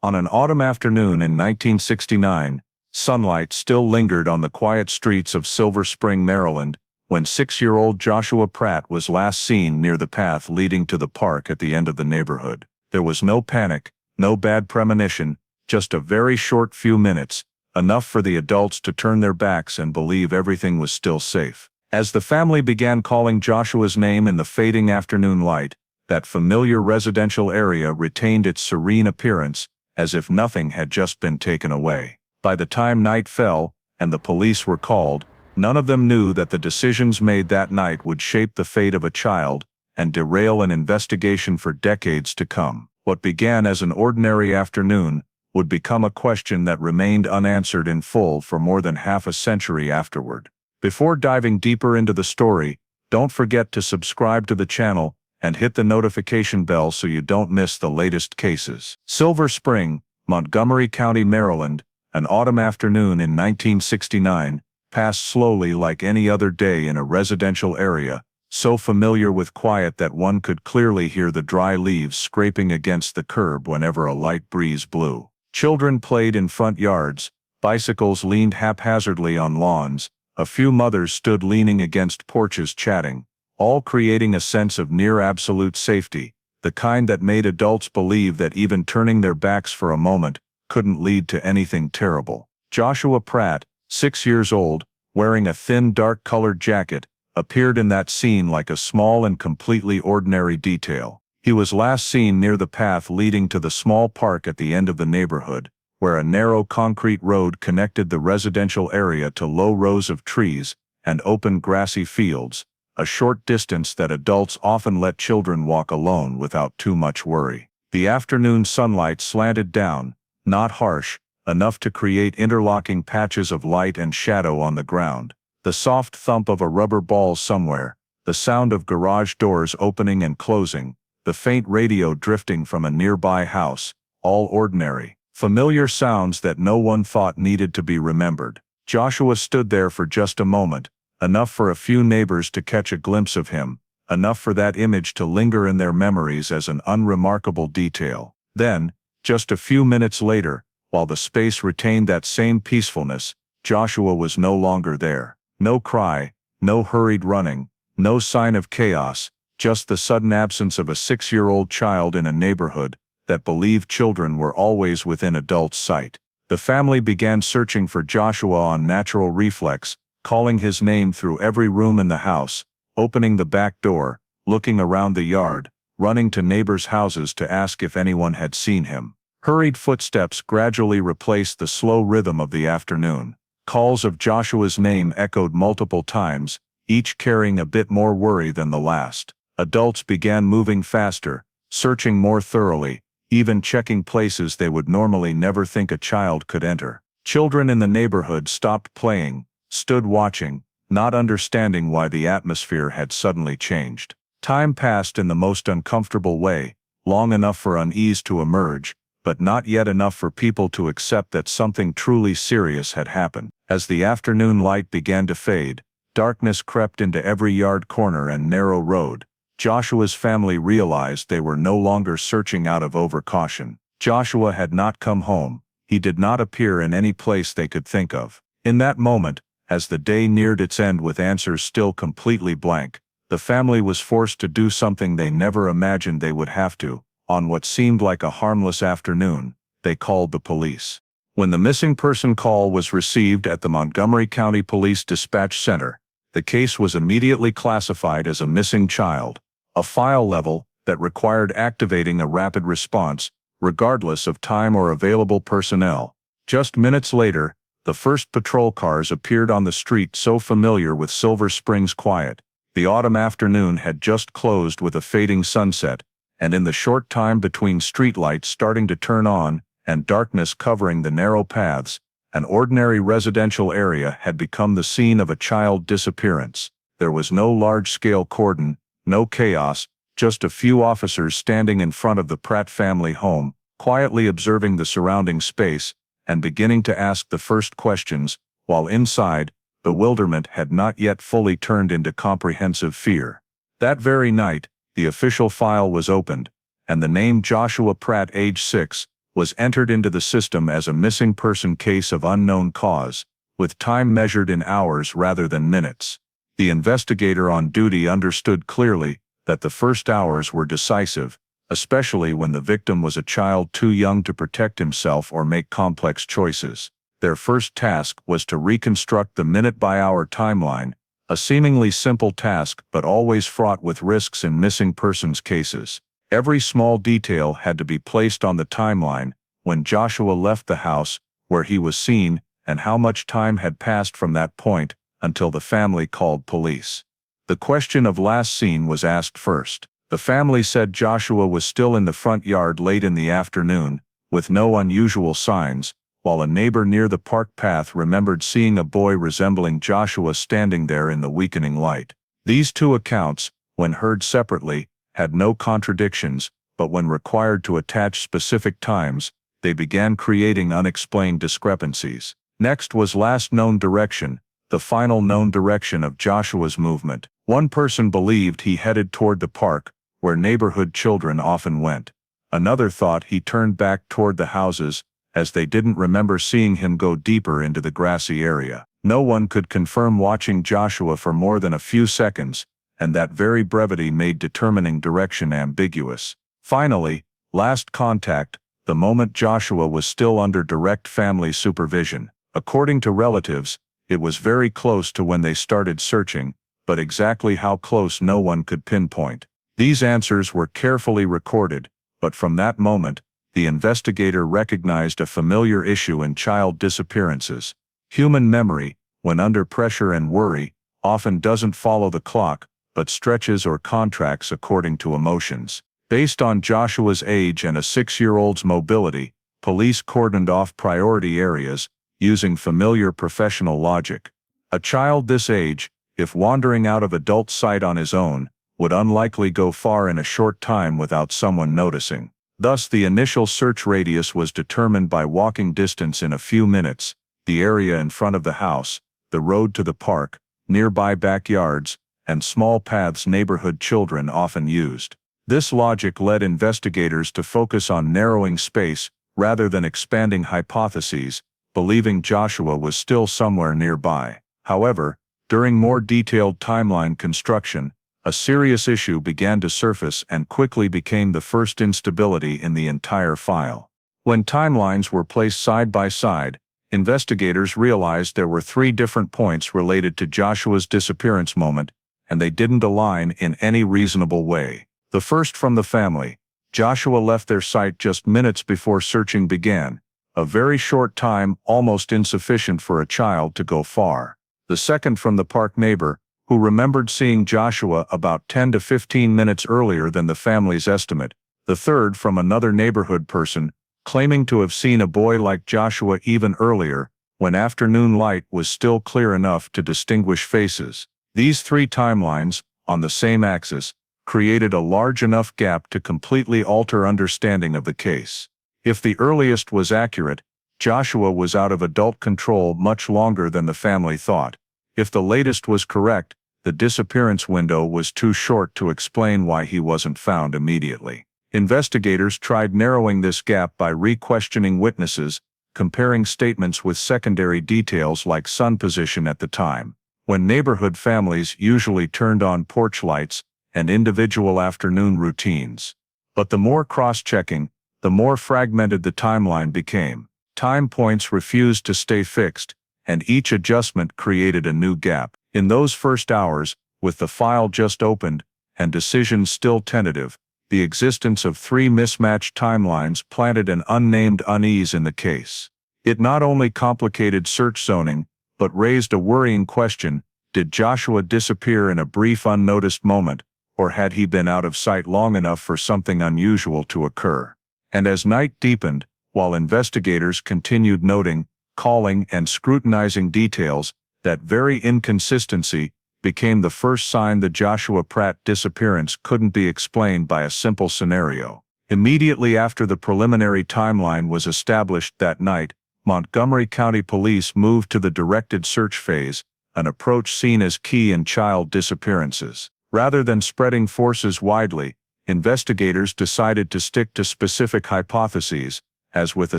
On an autumn afternoon in 1969, sunlight still lingered on the quiet streets of Silver Spring, Maryland, when 6-year-old Joshua Pratt was last seen near the path leading to the park at the end of the neighborhood. There was no panic, no bad premonition, just a very short few minutes, enough for the adults to turn their backs and believe everything was still safe. As the family began calling Joshua's name in the fading afternoon light, that familiar residential area retained its serene appearance, as if nothing had just been taken away. By the time night fell, and the police were called, none of them knew that the decisions made that night would shape the fate of a child and derail an investigation for decades to come. What began as an ordinary afternoon would become a question that remained unanswered in full for more than half a century afterward. Before diving deeper into the story, don't forget to subscribe to the channel and hit the notification bell so you don't miss the latest cases. Silver Spring, Montgomery County, Maryland, an autumn afternoon in 1969, passed slowly like any other day in a residential area, so familiar with quiet that one could clearly hear the dry leaves scraping against the curb whenever a light breeze blew. Children played in front yards, bicycles leaned haphazardly on lawns, a few mothers stood leaning against porches chatting, all creating a sense of near absolute safety, the kind that made adults believe that even turning their backs for a moment couldn't lead to anything terrible. Joshua Pratt, 6 years old, wearing a thin dark-colored jacket, appeared in that scene like a small and completely ordinary detail. He was last seen near the path leading to the small park at the end of the neighborhood, where a narrow concrete road connected the residential area to low rows of trees and open grassy fields, a short distance that adults often let children walk alone without too much worry. The afternoon sunlight slanted down, not harsh, enough to create interlocking patches of light and shadow on the ground. The soft thump of a rubber ball somewhere, the sound of garage doors opening and closing, the faint radio drifting from a nearby house, all ordinary, familiar sounds that no one thought needed to be remembered. Joshua stood there for just a moment, enough for a few neighbors to catch a glimpse of him, enough for that image to linger in their memories as an unremarkable detail. Then, just a few minutes later, while the space retained that same peacefulness, Joshua was no longer there. No cry, no hurried running, no sign of chaos, just the sudden absence of a 6-year-old child in a neighborhood that believed children were always within adults' sight. The family began searching for Joshua on natural reflex, calling his name through every room in the house, opening the back door, looking around the yard, running to neighbors' houses to ask if anyone had seen him. Hurried footsteps gradually replaced the slow rhythm of the afternoon. Calls of Joshua's name echoed multiple times, each carrying a bit more worry than the last. Adults began moving faster, searching more thoroughly, even checking places they would normally never think a child could enter. Children in the neighborhood stopped playing, stood watching, not understanding why the atmosphere had suddenly changed. Time passed in the most uncomfortable way, long enough for unease to emerge, but not yet enough for people to accept that something truly serious had happened. As the afternoon light began to fade, darkness crept into every yard corner and narrow road. Joshua's family realized they were no longer searching out of overcaution. Joshua had not come home. He did not appear in any place they could think of. In that moment, as the day neared its end with answers still completely blank, the family was forced to do something they never imagined they would have to. On what seemed like a harmless afternoon, they called the police. When the missing person call was received at the Montgomery County Police Dispatch Center, the case was immediately classified as a missing child, a file level that required activating a rapid response, regardless of time or available personnel. Just minutes later, the first patrol cars appeared on the street so familiar with Silver Spring's quiet. The autumn afternoon had just closed with a fading sunset, and in the short time between streetlights starting to turn on and darkness covering the narrow paths, an ordinary residential area had become the scene of a child disappearance. There was no large-scale cordon, no chaos, just a few officers standing in front of the Pratt family home, quietly observing the surrounding space and beginning to ask the first questions, while inside, bewilderment had not yet fully turned into comprehensive fear. That very night, the official file was opened, and the name Joshua Pratt, age 6, was entered into the system as a missing person case of unknown cause, with time measured in hours rather than minutes. The investigator on duty understood clearly that the first hours were decisive, especially when the victim was a child too young to protect himself or make complex choices. Their first task was to reconstruct the minute-by-hour timeline, a seemingly simple task but always fraught with risks in missing persons cases. Every small detail had to be placed on the timeline: when Joshua left the house, where he was seen, and how much time had passed from that point until the family called police. The question of last seen was asked first. The family said Joshua was still in the front yard late in the afternoon, with no unusual signs, while a neighbor near the park path remembered seeing a boy resembling Joshua standing there in the weakening light. These two accounts, when heard separately, had no contradictions, but when required to attach specific times, they began creating unexplained discrepancies. Next was last known direction, the final known direction of Joshua's movement. One person believed he headed toward the park, where neighborhood children often went. Another thought he turned back toward the houses, as they didn't remember seeing him go deeper into the grassy area. No one could confirm watching Joshua for more than a few seconds, and that very brevity made determining direction ambiguous. Finally, last contact, the moment Joshua was still under direct family supervision. According to relatives, it was very close to when they started searching, but exactly how close no one could pinpoint. These answers were carefully recorded, but from that moment, the investigator recognized a familiar issue in child disappearances. Human memory, when under pressure and worry, often doesn't follow the clock, but stretches or contracts according to emotions. Based on Joshua's age and a 6-year-old's mobility, police cordoned off priority areas, using familiar professional logic. A child this age, if wandering out of adult sight on his own, would unlikely go far in a short time without someone noticing. Thus, the initial search radius was determined by walking distance in a few minutes, the area in front of the house, the road to the park, nearby backyards, and small paths neighborhood children often used. This logic led investigators to focus on narrowing space rather than expanding hypotheses, believing Joshua was still somewhere nearby. However, during more detailed timeline construction, a serious issue began to surface and quickly became the first instability in the entire file. When timelines were placed side by side, investigators realized there were 3 different points related to Joshua's disappearance moment, and they didn't align in any reasonable way. The first from the family: Joshua left their site just minutes before searching began, a very short time almost insufficient for a child to go far. The second from the park neighbor, who remembered seeing Joshua about 10 to 15 minutes earlier than the family's estimate. The third from another neighborhood person, claiming to have seen a boy like Joshua even earlier, when afternoon light was still clear enough to distinguish faces. These 3 timelines, on the same axis, created a large enough gap to completely alter understanding of the case. If the earliest was accurate, Joshua was out of adult control much longer than the family thought. If the latest was correct, the disappearance window was too short to explain why he wasn't found immediately. Investigators tried narrowing this gap by re-questioning witnesses, comparing statements with secondary details like sun position at the time, when neighborhood families usually turned on porch lights, and individual afternoon routines. But the more cross-checking, the more fragmented the timeline became. Time points refused to stay fixed, and each adjustment created a new gap. In those first hours, with the file just opened, and decisions still tentative, the existence of 3 mismatched timelines planted an unnamed unease in the case. It not only complicated search zoning, but raised a worrying question: did Joshua disappear in a brief unnoticed moment, or had he been out of sight long enough for something unusual to occur? And as night deepened, while investigators continued noting, calling, and scrutinizing details, that very inconsistency became the first sign the Joshua Pratt disappearance couldn't be explained by a simple scenario. Immediately after the preliminary timeline was established that night, Montgomery County Police moved to the directed search phase, an approach seen as key in child disappearances. Rather than spreading forces widely, investigators decided to stick to specific hypotheses, As with a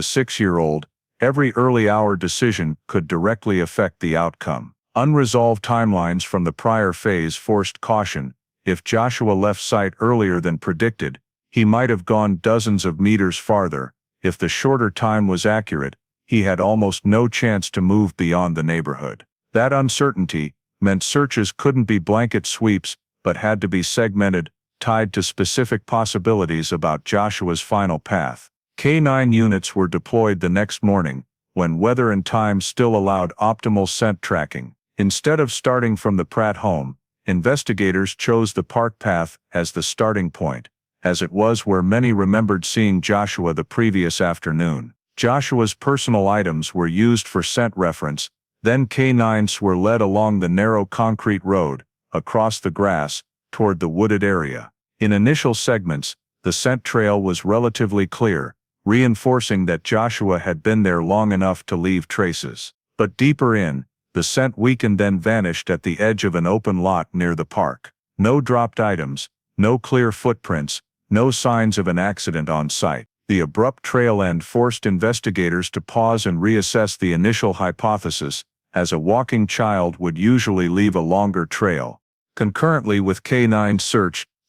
6-year-old, every early hour decision could directly affect the outcome. Unresolved timelines from the prior phase forced caution. If Joshua left site earlier than predicted, he might have gone dozens of meters farther. If the shorter time was accurate, he had almost no chance to move beyond the neighborhood. That uncertainty meant searches couldn't be blanket sweeps, but had to be segmented, tied to specific possibilities about Joshua's final path. K-9 units were deployed the next morning, when weather and time still allowed optimal scent tracking. Instead of starting from the Pratt home, investigators chose the park path as the starting point, as it was where many remembered seeing Joshua the previous afternoon. Joshua's personal items were used for scent reference, then K-9s were led along the narrow concrete road, across the grass, toward the wooded area. In initial segments, the scent trail was relatively clear, reinforcing that Joshua had been there long enough to leave traces. But deeper in, the scent weakened, then vanished at the edge of an open lot near the park. No dropped items, no clear footprints, no signs of an accident on site. The abrupt trail end forced investigators to pause and reassess the initial hypothesis, as a walking child would usually leave a longer trail. Concurrently with K-9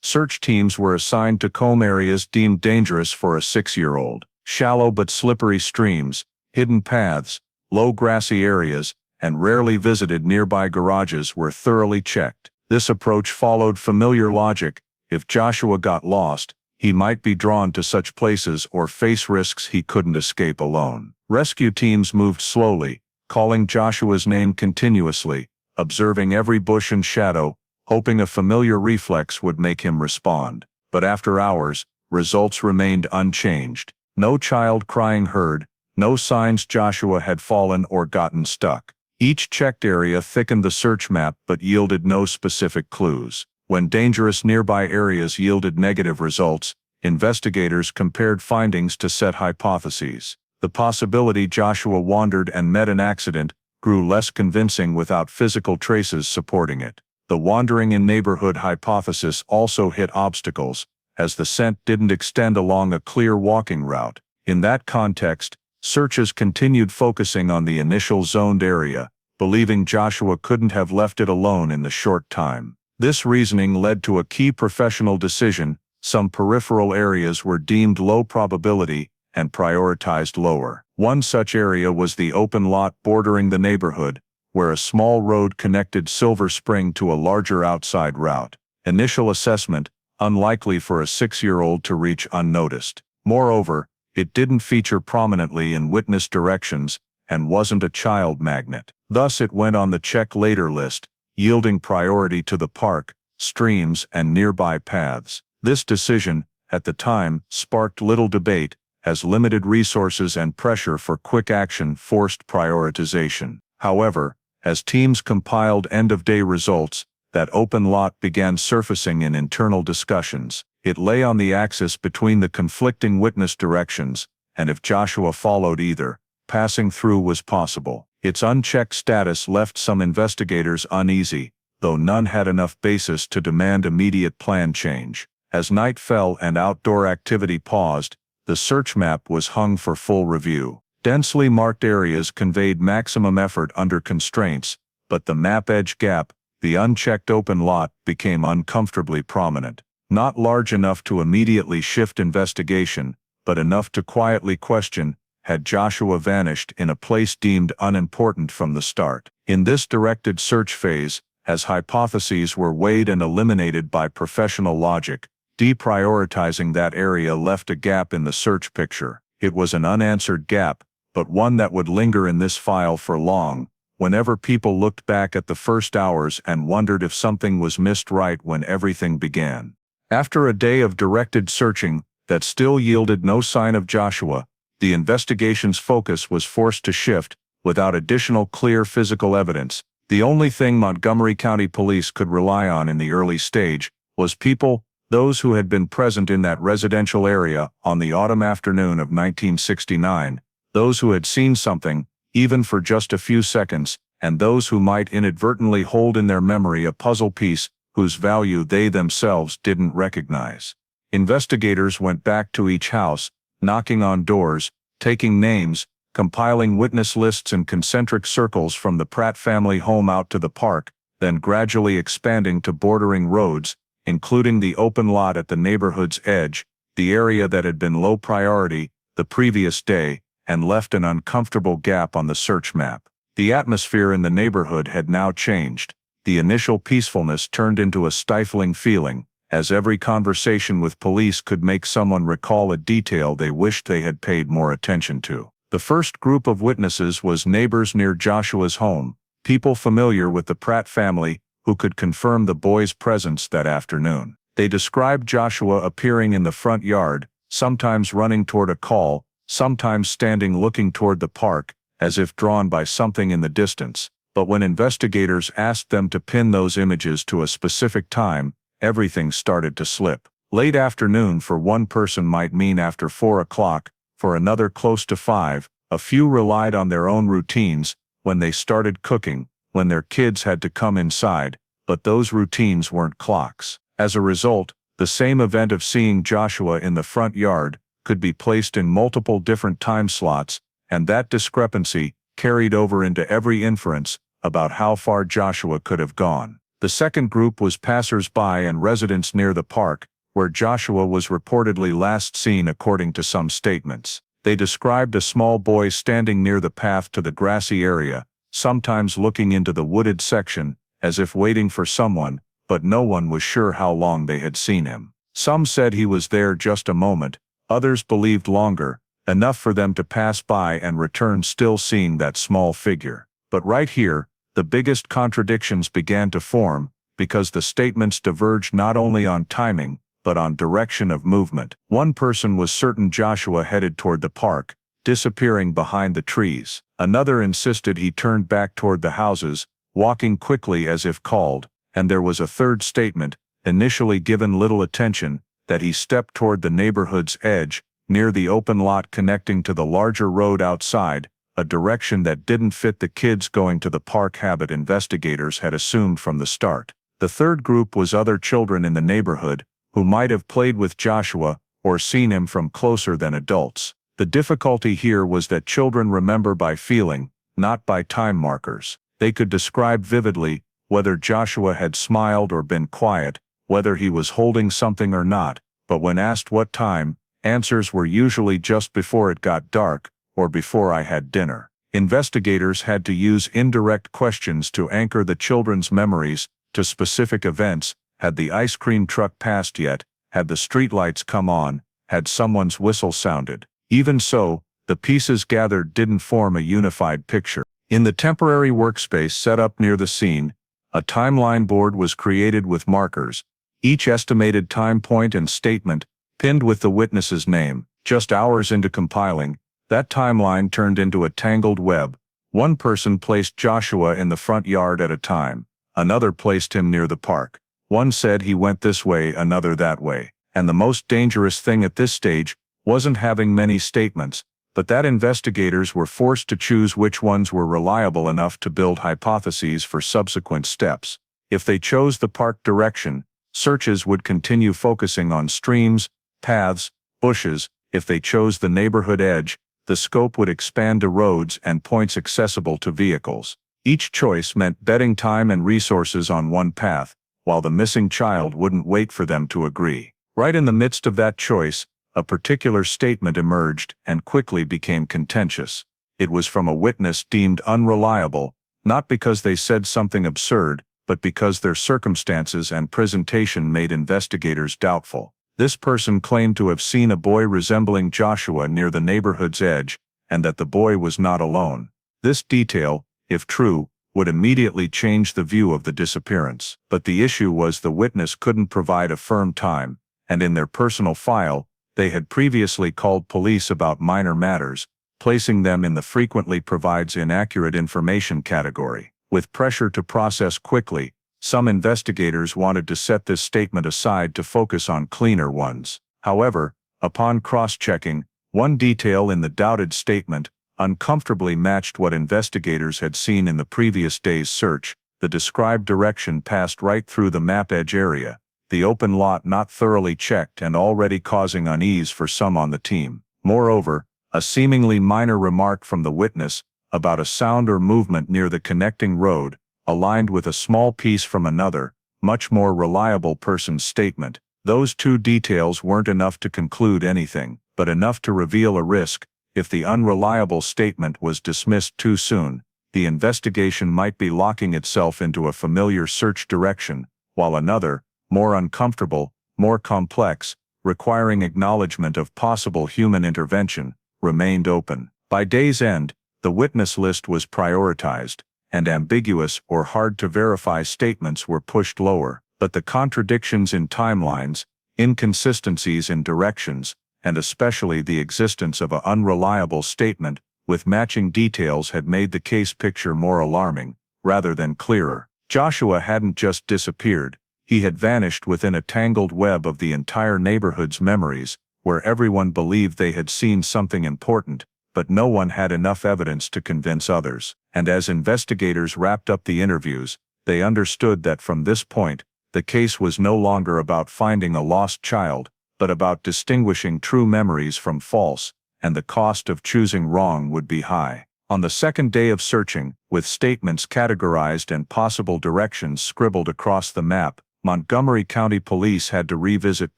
search teams were assigned to comb areas deemed dangerous for a 6-year-old. Shallow but slippery streams, hidden paths, low grassy areas, and rarely visited nearby garages were thoroughly checked. This approach followed familiar logic. If Joshua got lost, he might be drawn to such places or face risks he couldn't escape alone. Rescue teams moved slowly, calling Joshua's name continuously, observing every bush and shadow, hoping a familiar reflex would make him respond. But after hours, results remained unchanged. No child crying heard, no signs Joshua had fallen or gotten stuck. Each checked area thickened the search map but yielded no specific clues. When dangerous nearby areas yielded negative results, investigators compared findings to set hypotheses. The possibility Joshua wandered and met an accident grew less convincing without physical traces supporting it. The wandering in neighborhood hypothesis also hit obstacles, as the scent didn't extend along a clear walking route. In that context, searches continued focusing on the initial zoned area, believing Joshua couldn't have left it alone in the short time. This reasoning led to a key professional decision. Some peripheral areas were deemed low probability and prioritized lower. One such area was the open lot bordering the neighborhood, where a small road connected Silver Spring to a larger outside route. Initial assessment: unlikely for a 6-year-old to reach unnoticed. Moreover, it didn't feature prominently in witness directions and wasn't a child magnet. Thus it went on the check later list, yielding priority to the park, streams, and nearby paths. This decision, at the time, sparked little debate, as limited resources and pressure for quick action forced prioritization. However, as teams compiled end-of-day results, that open lot began surfacing in internal discussions. It lay on the axis between the conflicting witness directions, and if Joshua followed either, passing through was possible. Its unchecked status left some investigators uneasy, though none had enough basis to demand immediate plan change. As night fell and outdoor activity paused, the search map was hung for full review. Densely marked areas conveyed maximum effort under constraints, but the map edge gap, the unchecked open lot, became uncomfortably prominent. Not large enough to immediately shift investigation, but enough to quietly question: had Joshua vanished in a place deemed unimportant from the start? In this directed search phase, as hypotheses were weighed and eliminated by professional logic, deprioritizing that area left a gap in the search picture. It was an unanswered gap, but one that would linger in this file for long, whenever people looked back at the first hours and wondered if something was missed right when everything began. After a day of directed searching that still yielded no sign of Joshua, the investigation's focus was forced to shift. Without additional clear physical evidence, the only thing Montgomery County Police could rely on in the early stage was people, those who had been present in that residential area on the autumn afternoon of 1969, those who had seen something, even for just a few seconds, and those who might inadvertently hold in their memory a puzzle piece whose value they themselves didn't recognize. Investigators went back to each house, knocking on doors, taking names, compiling witness lists in concentric circles from the Pratt family home out to the park, then gradually expanding to bordering roads, including the open lot at the neighborhood's edge, the area that had been low priority the previous day, and left an uncomfortable gap on the search map. The atmosphere in the neighborhood had now changed. The initial peacefulness turned into a stifling feeling, as every conversation with police could make someone recall a detail they wished they had paid more attention to. The first group of witnesses was neighbors near Joshua's home, people familiar with the Pratt family who could confirm the boy's presence that afternoon. They described Joshua appearing in the front yard, sometimes running toward a call, sometimes standing looking toward the park, as if drawn by something in the distance. But when investigators asked them to pin those images to a specific time, everything started to slip. Late afternoon for one person might mean after 4 o'clock, for another close to 5, a few relied on their own routines, when they started cooking, when their kids had to come inside, but those routines weren't clocks. As a result, the same event of seeing Joshua in the front yard could be placed in multiple different time slots, and that discrepancy carried over into every inference about how far Joshua could have gone. The second group was passers-by and residents near the park, where Joshua was reportedly last seen according to some statements. They described a small boy standing near the path to the grassy area, sometimes looking into the wooded section, as if waiting for someone, but no one was sure how long they had seen him. Some said he was there just a moment, others believed longer, enough for them to pass by and return still seeing that small figure. But right here, the biggest contradictions began to form, because the statements diverged not only on timing, but on direction of movement. One person was certain Joshua headed toward the park, disappearing behind the trees. Another insisted he turned back toward the houses, walking quickly as if called, and there was a third statement, initially given little attention, that he stepped toward the neighborhood's edge, near the open lot connecting to the larger road outside, a direction that didn't fit the kids going to the park habit investigators had assumed from the start. The third group was other children in the neighborhood, who might have played with Joshua or seen him from closer than adults. The difficulty here was that children remember by feeling, not by time markers. They could describe vividly whether Joshua had smiled or been quiet, whether he was holding something or not, but when asked what time, answers were usually just before it got dark, or before I had dinner. Investigators had to use indirect questions to anchor the children's memories to specific events. Had the ice cream truck passed yet? Had the streetlights come on? Had someone's whistle sounded? Even so, the pieces gathered didn't form a unified picture. In the temporary workspace set up near the scene, a timeline board was created with markers, each estimated time point and statement, pinned with the witness's name. Just hours into compiling, that timeline turned into a tangled web. One person placed Joshua in the front yard at a time. Another placed him near the park. One said he went this way, another that way. And the most dangerous thing at this stage wasn't having many statements, but that investigators were forced to choose which ones were reliable enough to build hypotheses for subsequent steps. If they chose the park direction, searches would continue focusing on streams, paths, bushes. If they chose the neighborhood edge, the scope would expand to roads and points accessible to vehicles. Each choice meant betting time and resources on one path, while the missing child wouldn't wait for them to agree. Right in the midst of that choice, a particular statement emerged and quickly became contentious. It was from a witness deemed unreliable, not because they said something absurd, but because their circumstances and presentation made investigators doubtful. This person claimed to have seen a boy resembling Joshua near the neighborhood's edge, and that the boy was not alone. This detail, if true, would immediately change the view of the disappearance. But the issue was the witness couldn't provide a firm time, and in their personal file, they had previously called police about minor matters, placing them in the frequently provides inaccurate information category. With pressure to process quickly, some investigators wanted to set this statement aside to focus on cleaner ones. However, upon cross-checking, one detail in the doubted statement uncomfortably matched what investigators had seen in the previous day's search. The described direction passed right through the map edge area, the open lot not thoroughly checked and already causing unease for some on the team. Moreover, A seemingly minor remark from the witness about a sound or movement near the connecting road, aligned with a small piece from another, much more reliable person's statement. Those two details weren't enough to conclude anything, but enough to reveal a risk. If the unreliable statement was dismissed too soon, the investigation might be locking itself into a familiar search direction, while another, more uncomfortable, more complex, requiring acknowledgement of possible human intervention, remained open. By day's end, the witness list was prioritized, and ambiguous or hard-to-verify statements were pushed lower, but the contradictions in timelines, inconsistencies in directions, and especially the existence of an unreliable statement with matching details had made the case picture more alarming, rather than clearer. Joshua hadn't just disappeared, he had vanished within a tangled web of the entire neighborhood's memories, where everyone believed they had seen something important, but no one had enough evidence to convince others. And as investigators wrapped up the interviews, they understood that from this point, the case was no longer about finding a lost child, but about distinguishing true memories from false, and the cost of choosing wrong would be high. On the second day of searching, with statements categorized and possible directions scribbled across the map, Montgomery County Police had to revisit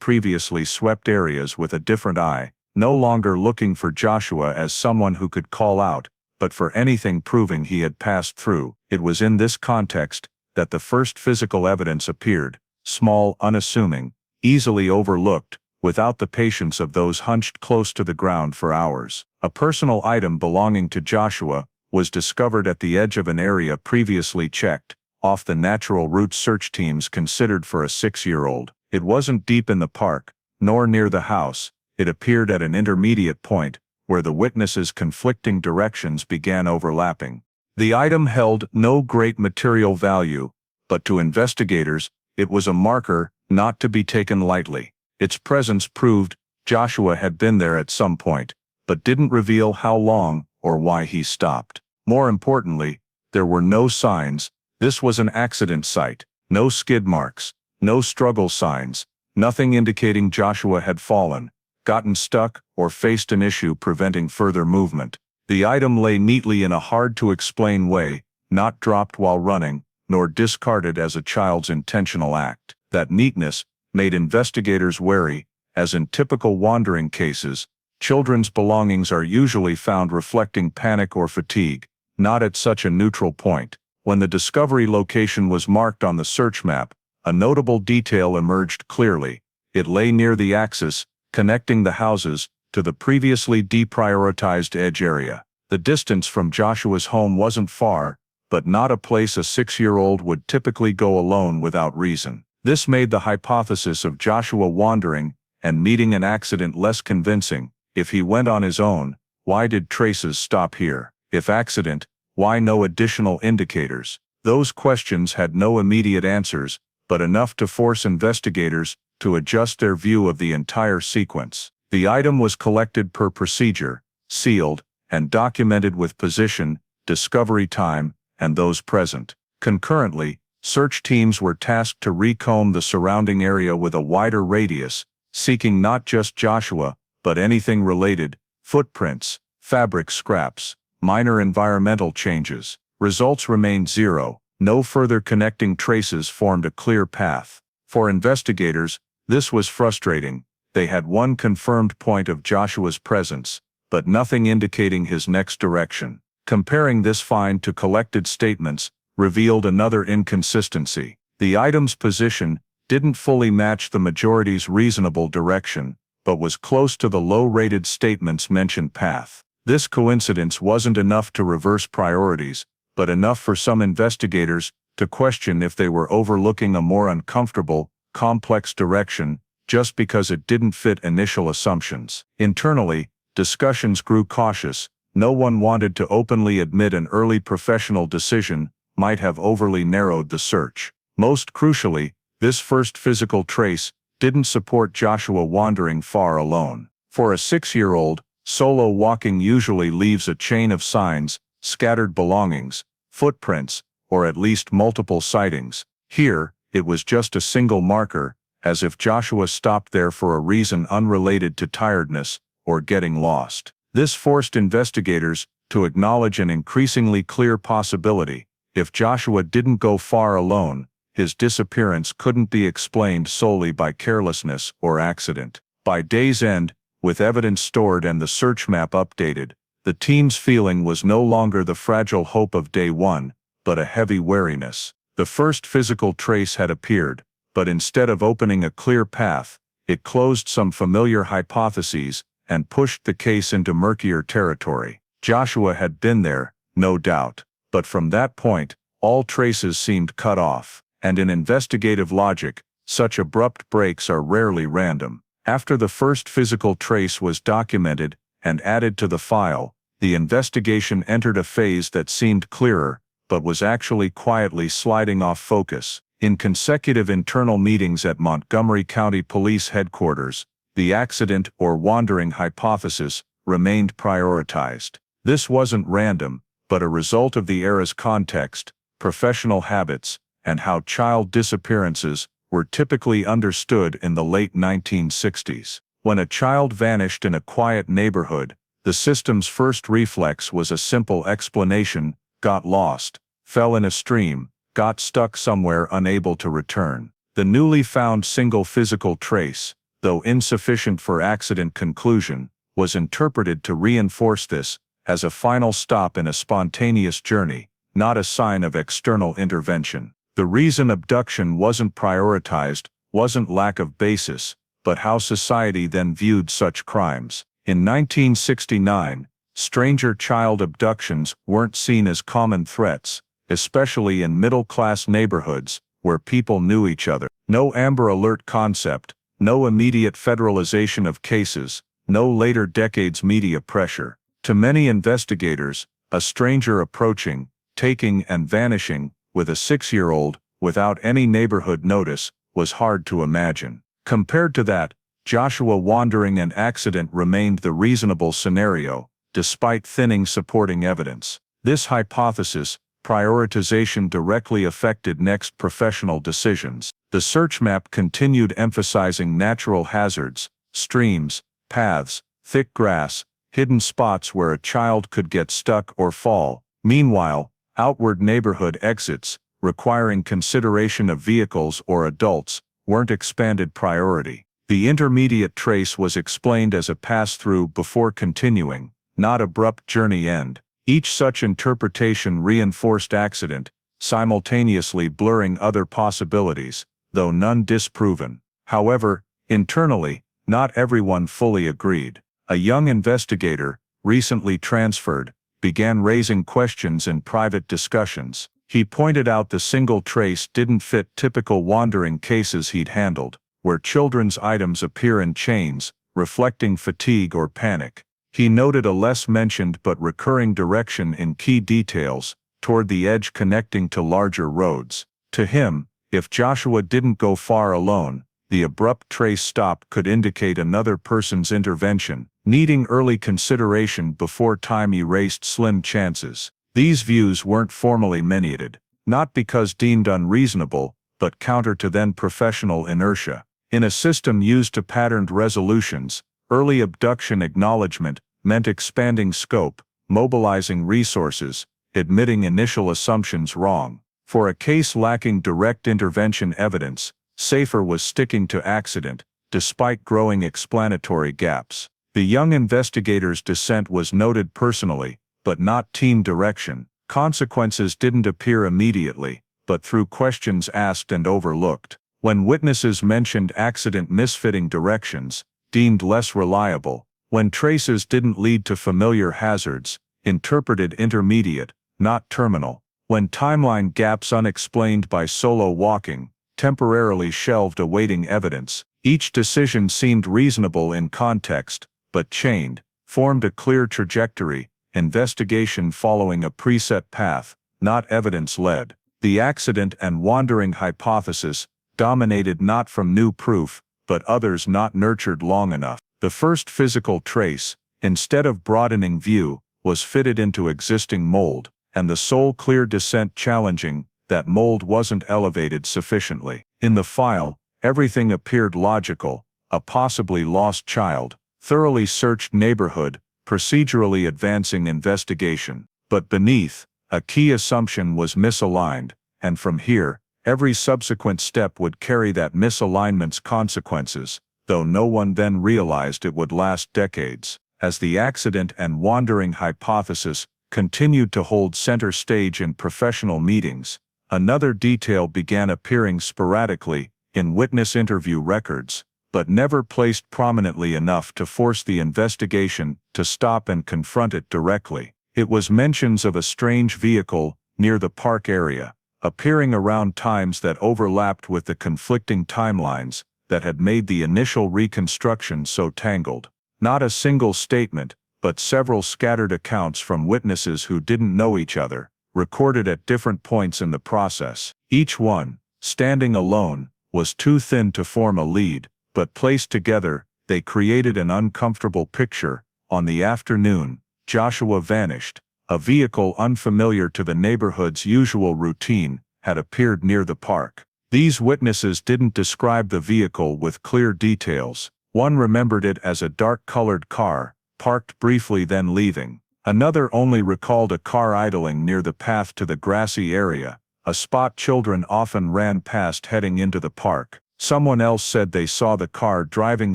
previously swept areas with a different eye, no longer looking for Joshua as someone who could call out, but for anything proving he had passed through. It was in this context that the first physical evidence appeared, small, unassuming, easily overlooked, without the patience of those hunched close to the ground for hours. A personal item belonging to Joshua was discovered at the edge of an area previously checked, off the natural route search teams considered for a 6-year-old. It wasn't deep in the park, nor near the house. It appeared at an intermediate point, where the witnesses' conflicting directions began overlapping. The item held no great material value, but to investigators, it was a marker not to be taken lightly. Its presence proved Joshua had been there at some point, but didn't reveal how long or why he stopped. More importantly, there were no signs. This was an accident site. No skid marks, no struggle signs, nothing indicating Joshua had fallen, gotten stuck, or faced an issue preventing further movement. The item lay neatly in a hard-to-explain way, not dropped while running, nor discarded as a child's intentional act. That neatness made investigators wary, as in typical wandering cases, children's belongings are usually found reflecting panic or fatigue, not at such a neutral point. When the discovery location was marked on the search map, a notable detail emerged clearly. It lay near the axis, connecting the houses, to the previously deprioritized edge area. The distance from Joshua's home wasn't far, but not a place a 6-year-old would typically go alone without reason. This made the hypothesis of Joshua wandering and meeting an accident less convincing. If he went on his own, why did traces stop here? If accident, why no additional indicators? Those questions had no immediate answers, but enough to force investigators to adjust their view of the entire sequence. The item was collected per procedure, sealed, and documented with position, discovery time, and those present. Concurrently, search teams were tasked to recomb the surrounding area with a wider radius, seeking not just Joshua, but anything related: footprints, fabric scraps, minor environmental changes. Results remained zero. No further connecting traces formed a clear path. For investigators, this was frustrating. They had one confirmed point of Joshua's presence, but nothing indicating his next direction. Comparing this find to collected statements revealed another inconsistency. The item's position didn't fully match the majority's reasonable direction, but was close to the low-rated statement's mentioned path. This coincidence wasn't enough to reverse priorities, but enough for some investigators to question if they were overlooking a more uncomfortable, complex direction just because it didn't fit initial assumptions. Internally, discussions grew cautious. No one wanted to openly admit an early professional decision might have overly narrowed the search. Most crucially, this first physical trace didn't support Joshua wandering far alone. For a 6-year-old, solo walking usually leaves a chain of signs, scattered belongings, footprints, or at least multiple sightings. Here, it was just a single marker, as if Joshua stopped there for a reason unrelated to tiredness or getting lost. This forced investigators to acknowledge an increasingly clear possibility. If Joshua didn't go far alone, his disappearance couldn't be explained solely by carelessness or accident. By day's end, with evidence stored and the search map updated, the team's feeling was no longer the fragile hope of day one, but a heavy wariness. The first physical trace had appeared, but instead of opening a clear path, it closed some familiar hypotheses and pushed the case into murkier territory. Joshua had been there, no doubt, but from that point, all traces seemed cut off, and in investigative logic, such abrupt breaks are rarely random. After the first physical trace was documented and added to the file, the investigation entered a phase that seemed clearer, but was actually quietly sliding off focus. In consecutive internal meetings at Montgomery County Police Headquarters, the accident or wandering hypothesis remained prioritized. This wasn't random, but a result of the era's context, professional habits, and how child disappearances were typically understood in the late 1960s. When a child vanished in a quiet neighborhood, the system's first reflex was a simple explanation: got lost, fell in a stream, got stuck somewhere unable to return. The newly found single physical trace, though insufficient for accident conclusion, was interpreted to reinforce this as a final stop in a spontaneous journey, not a sign of external intervention. The reason abduction wasn't prioritized wasn't lack of basis, but how society then viewed such crimes. In 1969, stranger child abductions weren't seen as common threats, especially in middle-class neighborhoods where people knew each other. No Amber Alert concept, no immediate federalization of cases, no later decades media pressure. To many investigators, a stranger approaching, taking and vanishing with a 6-year-old without any neighborhood notice was hard to imagine. Compared to that, Joshua wandering an accident remained the reasonable scenario, despite thinning supporting evidence. This hypothesis, prioritization directly affected next professional decisions. The search map continued emphasizing natural hazards, streams, paths, thick grass, hidden spots where a child could get stuck or fall. Meanwhile, outward neighborhood exits, requiring consideration of vehicles or adults, weren't expanded priority. The intermediate trace was explained as a pass-through before continuing, not abrupt journey end. Each such interpretation reinforced accident, simultaneously blurring other possibilities, though none disproven. However, internally, not everyone fully agreed. A young investigator, recently transferred, began raising questions in private discussions. He pointed out the single trace didn't fit typical wandering cases he'd handled, where children's items appear in chains, reflecting fatigue or panic. He noted a less mentioned but recurring direction in key details, toward the edge connecting to larger roads. To him, if Joshua didn't go far alone, the abrupt trace stop could indicate another person's intervention, needing early consideration before time erased slim chances. These views weren't formally minuted, not because deemed unreasonable, but counter to then professional inertia. In a system used to patterned resolutions, early abduction acknowledgement meant expanding scope, mobilizing resources, admitting initial assumptions wrong. For a case lacking direct intervention evidence, safer was sticking to accident, despite growing explanatory gaps. The young investigator's dissent was noted personally, but not team direction. Consequences didn't appear immediately, but through questions asked and overlooked. When witnesses mentioned accident misfitting directions, deemed less reliable. When traces didn't lead to familiar hazards, interpreted intermediate, not terminal. When timeline gaps unexplained by solo walking, temporarily shelved awaiting evidence. Each decision seemed reasonable in context, but chained, formed a clear trajectory, investigation following a preset path, not evidence-led. The accident and wandering hypothesis dominated not from new proof, but others not nurtured long enough. The first physical trace, instead of broadening view, was fitted into existing mold, and the sole clear dissent challenging that mold wasn't elevated sufficiently. In the file, everything appeared logical: a possibly lost child, thoroughly searched neighborhood, procedurally advancing investigation. But beneath, a key assumption was misaligned, and from here, every subsequent step would carry that misalignment's consequences, though no one then realized it would last decades. As the accident and wandering hypothesis continued to hold center stage in professional meetings, another detail began appearing sporadically in witness interview records, but never placed prominently enough to force the investigation to stop and confront it directly. It was mentions of a strange vehicle near the park area, appearing around times that overlapped with the conflicting timelines that had made the initial reconstruction so tangled. Not a single statement, but several scattered accounts from witnesses who didn't know each other, recorded at different points in the process. Each one, standing alone, was too thin to form a lead, but placed together, they created an uncomfortable picture. On the afternoon Joshua vanished, a vehicle unfamiliar to the neighborhood's usual routine had appeared near the park. These witnesses didn't describe the vehicle with clear details. One remembered it as a dark-colored car, parked briefly then leaving. Another only recalled a car idling near the path to the grassy area, a spot children often ran past heading into the park. Someone else said they saw the car driving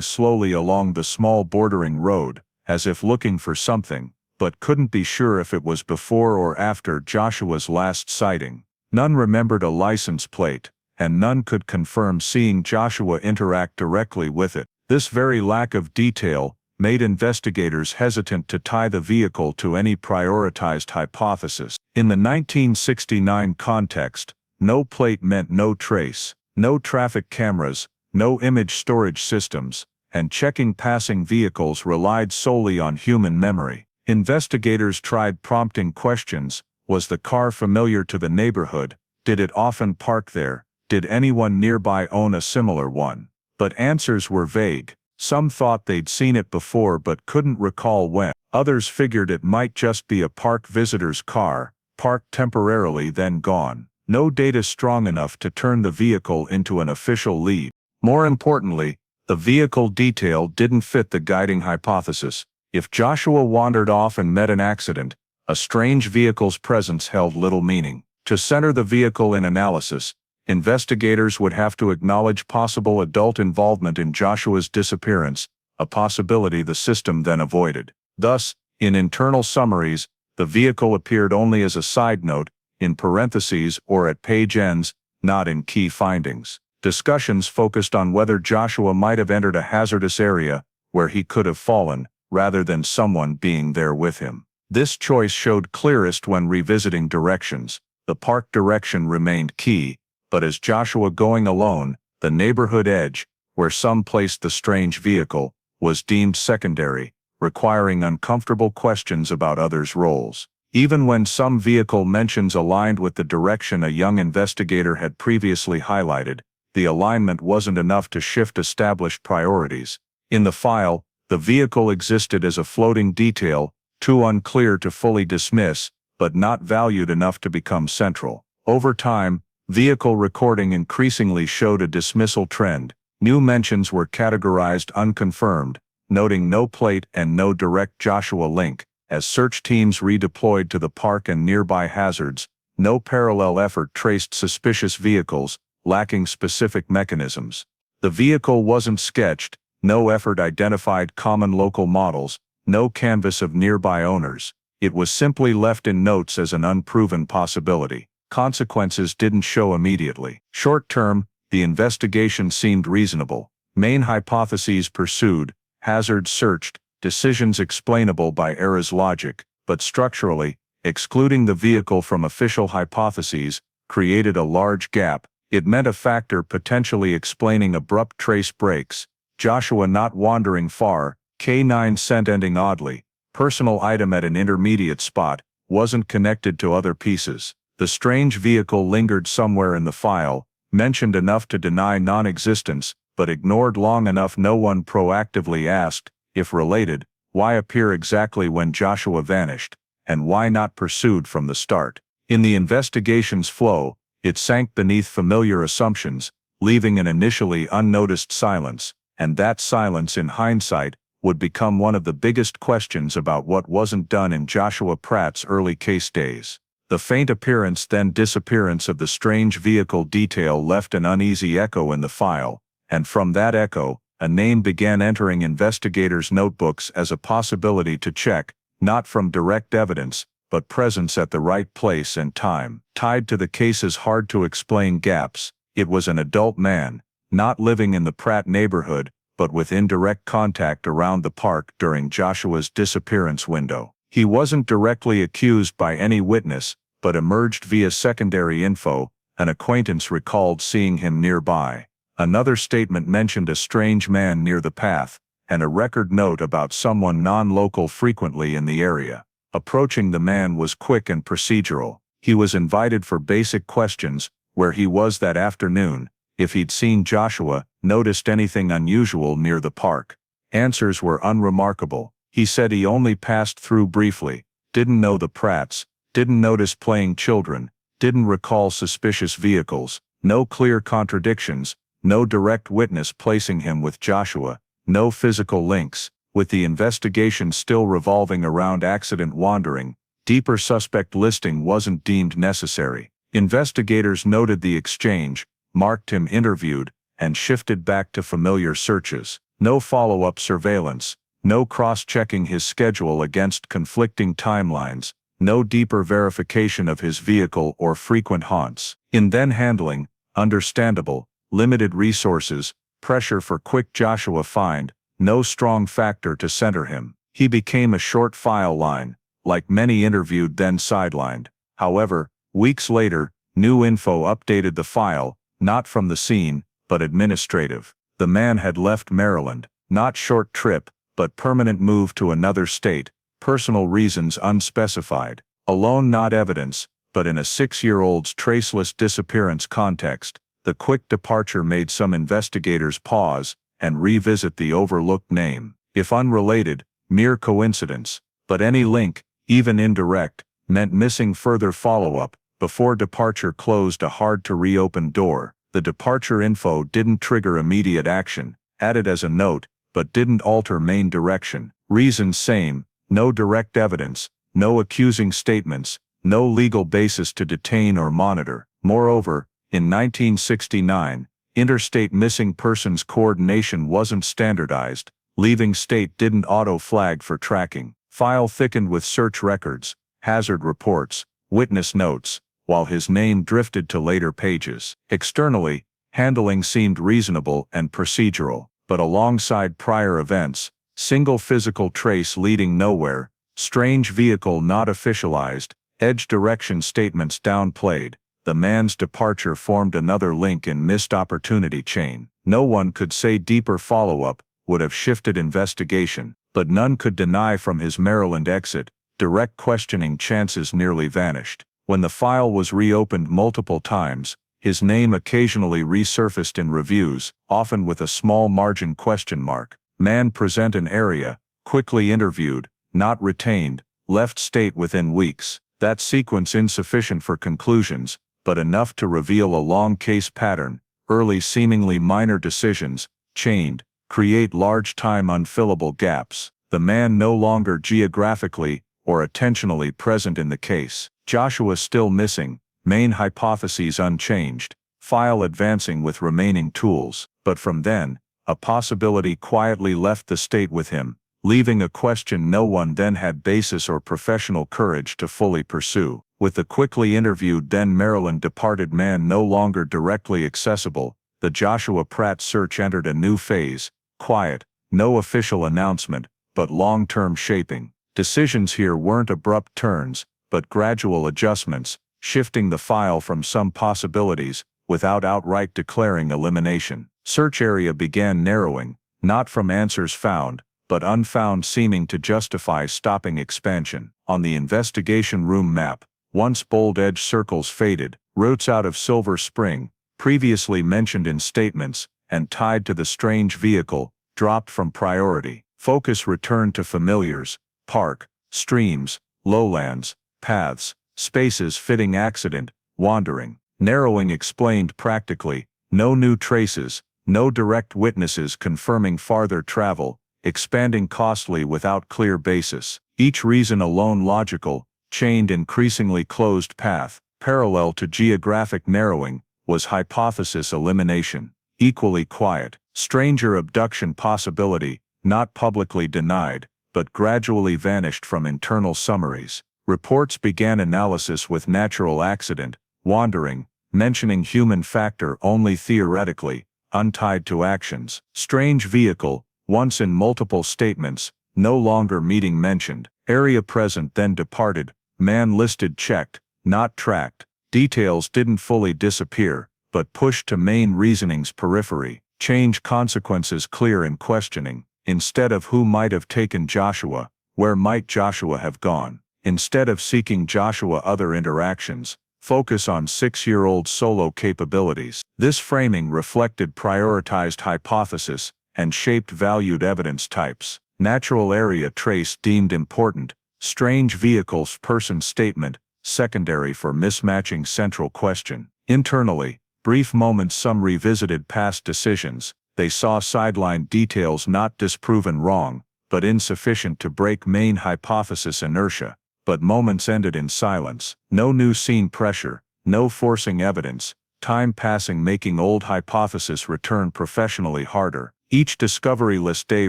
slowly along the small bordering road, as if looking for something, but couldn't be sure if it was before or after Joshua's last sighting. None remembered a license plate, and none could confirm seeing Joshua interact directly with it. This very lack of detail made investigators hesitant to tie the vehicle to any prioritized hypothesis. In the 1969 context, no plate meant no trace, no traffic cameras, no image storage systems, and checking passing vehicles relied solely on human memory. Investigators tried prompting questions. Was the car familiar to the neighborhood? Did it often park there? Did anyone nearby own a similar one? But answers were vague. Some thought they'd seen it before but couldn't recall when. Others figured it might just be a park visitor's car, parked temporarily then gone. No data strong enough to turn the vehicle into an official lead. More importantly, the vehicle detail didn't fit the guiding hypothesis. If Joshua wandered off and met an accident, a strange vehicle's presence held little meaning. To center the vehicle in analysis, investigators would have to acknowledge possible adult involvement in Joshua's disappearance, a possibility the system then avoided. Thus, in internal summaries, the vehicle appeared only as a side note, in parentheses or at page ends, not in key findings. Discussions focused on whether Joshua might have entered a hazardous area where he could have fallen, rather than someone being there with him. This choice showed clearest when revisiting directions. The park direction remained key, but as Joshua going alone, the neighborhood edge, where some placed the strange vehicle, was deemed secondary, requiring uncomfortable questions about others' roles. Even when some vehicle mentions aligned with the direction a young investigator had previously highlighted, the alignment wasn't enough to shift established priorities. In the file, the vehicle existed as a floating detail, too unclear to fully dismiss, but not valued enough to become central. Over time, vehicle recording increasingly showed a dismissal trend. New mentions were categorized unconfirmed, noting no plate and no direct Joshua link. As search teams redeployed to the park and nearby hazards, no parallel effort traced suspicious vehicles, lacking specific mechanisms. The vehicle wasn't sketched, no effort identified common local models, no canvas of nearby owners. It was simply left in notes as an unproven possibility. Consequences didn't show immediately. Short term, the investigation seemed reasonable. Main hypotheses pursued, hazards searched, decisions explainable by errors logic, but structurally, excluding the vehicle from official hypotheses, created a large gap. It meant a factor potentially explaining abrupt trace breaks, Joshua not wandering far, K9 scent ending oddly, personal item at an intermediate spot, wasn't connected to other pieces. The strange vehicle lingered somewhere in the file, mentioned enough to deny non-existence, but ignored long enough no one proactively asked, if related, why appear exactly when Joshua vanished, and why not pursued from the start. In the investigation's flow, it sank beneath familiar assumptions, leaving an initially unnoticed silence, and that silence in hindsight would become one of the biggest questions about what wasn't done in Joshua Pratt's early case days. The faint appearance then disappearance of the strange vehicle detail left an uneasy echo in the file, and from that echo, a name began entering investigators' notebooks as a possibility to check, not from direct evidence, but presence at the right place and time. Tied to the case's hard-to-explain gaps, it was an adult man, not living in the Pratt neighborhood, but with indirect contact around the park during Joshua's disappearance window. He wasn't directly accused by any witness, but emerged via secondary info. An acquaintance recalled seeing him nearby. Another statement mentioned a strange man near the path, and a record note about someone non-local frequently in the area. Approaching the man was quick and procedural. He was invited for basic questions, where he was that afternoon, if he'd seen Joshua, noticed anything unusual near the park. Answers were unremarkable. He said he only passed through briefly, didn't know the Pratts, didn't notice playing children, didn't recall suspicious vehicles, no clear contradictions, no direct witness placing him with Joshua, no physical links. With the investigation still revolving around accident wandering, deeper suspect listing wasn't deemed necessary. Investigators noted the exchange, marked him interviewed, and shifted back to familiar searches. No follow-up surveillance, no cross-checking his schedule against conflicting timelines, no deeper verification of his vehicle or frequent haunts. In then handling, understandable, limited resources, pressure for quick Joshua find, no strong factor to center him. He became a short file line, like many interviewed then sidelined. However, weeks later, new info updated the file, not from the scene, but administrative. The man had left Maryland, not short trip, but permanent move to another state, personal reasons unspecified. Alone not evidence, but in a 6-year-old's traceless disappearance context, the quick departure made some investigators pause and revisit the overlooked name. If unrelated, mere coincidence, but any link, even indirect, meant missing further follow-up. Before departure closed a hard-to-reopen door. The departure info didn't trigger immediate action, added as a note, but didn't alter main direction. Reasons same, no direct evidence, no accusing statements, no legal basis to detain or monitor. Moreover, in 1969, interstate missing persons coordination wasn't standardized, leaving state didn't auto-flag for tracking. File thickened with search records, hazard reports, witness notes, while his name drifted to later pages. Externally, handling seemed reasonable and procedural, but alongside prior events, single physical trace leading nowhere, strange vehicle not officialized, edge direction statements downplayed, the man's departure formed another link in missed opportunity chain. No one could say deeper follow-up would have shifted investigation, but none could deny from his Maryland exit, direct questioning chances nearly vanished. When the file was reopened multiple times, his name occasionally resurfaced in reviews, often with a small margin question mark. Man present an area, quickly interviewed, not retained, left state within weeks. That sequence insufficient for conclusions, but enough to reveal a long case pattern. Early seemingly minor decisions, chained, create large-time unfillable gaps. The man no longer geographically or attentionally present in the case. Joshua still missing, main hypotheses unchanged, file advancing with remaining tools. But from then, a possibility quietly left the state with him, leaving a question no one then had basis or professional courage to fully pursue. With the quickly interviewed then Maryland departed man no longer directly accessible, the Joshua Pratt search entered a new phase, quiet, no official announcement, but long-term shaping. Decisions here weren't abrupt turns, but gradual adjustments, shifting the file from some possibilities, without outright declaring elimination. Search area began narrowing, not from answers found, but unfound seeming to justify stopping expansion. On the investigation room map, once bold edge circles faded, routes out of Silver Spring, previously mentioned in statements, and tied to the strange vehicle, dropped from priority. Focus returned to familiars, park, streams, lowlands, paths, spaces fitting accident, wandering. Narrowing explained practically, no new traces, no direct witnesses confirming farther travel, expanding costly without clear basis. Each reason alone logical, chained increasingly closed path, parallel to geographic narrowing, was hypothesis elimination. Equally quiet, stranger abduction possibility, not publicly denied, but gradually vanished from internal summaries. Reports began analysis with natural accident, wandering, mentioning human factor only theoretically, untied to actions. Strange vehicle, once in multiple statements, no longer meeting mentioned. Area present then departed, man listed checked, not tracked. Details didn't fully disappear, but pushed to main reasoning's periphery. Change consequences clear in questioning. Instead of who might have taken Joshua, where might Joshua have gone? Instead of seeking Joshua other interactions, focus on 6-year-old solo capabilities. This framing reflected prioritized hypothesis and shaped valued evidence types. Natural area trace deemed important, strange vehicles person statement, secondary for mismatching central question. Internally, brief moments some revisited past decisions. They saw sideline details not disproven wrong, but insufficient to break main hypothesis inertia. But moments ended in silence. No new scene pressure, no forcing evidence, time passing making old hypothesis return professionally harder. Each discoveryless day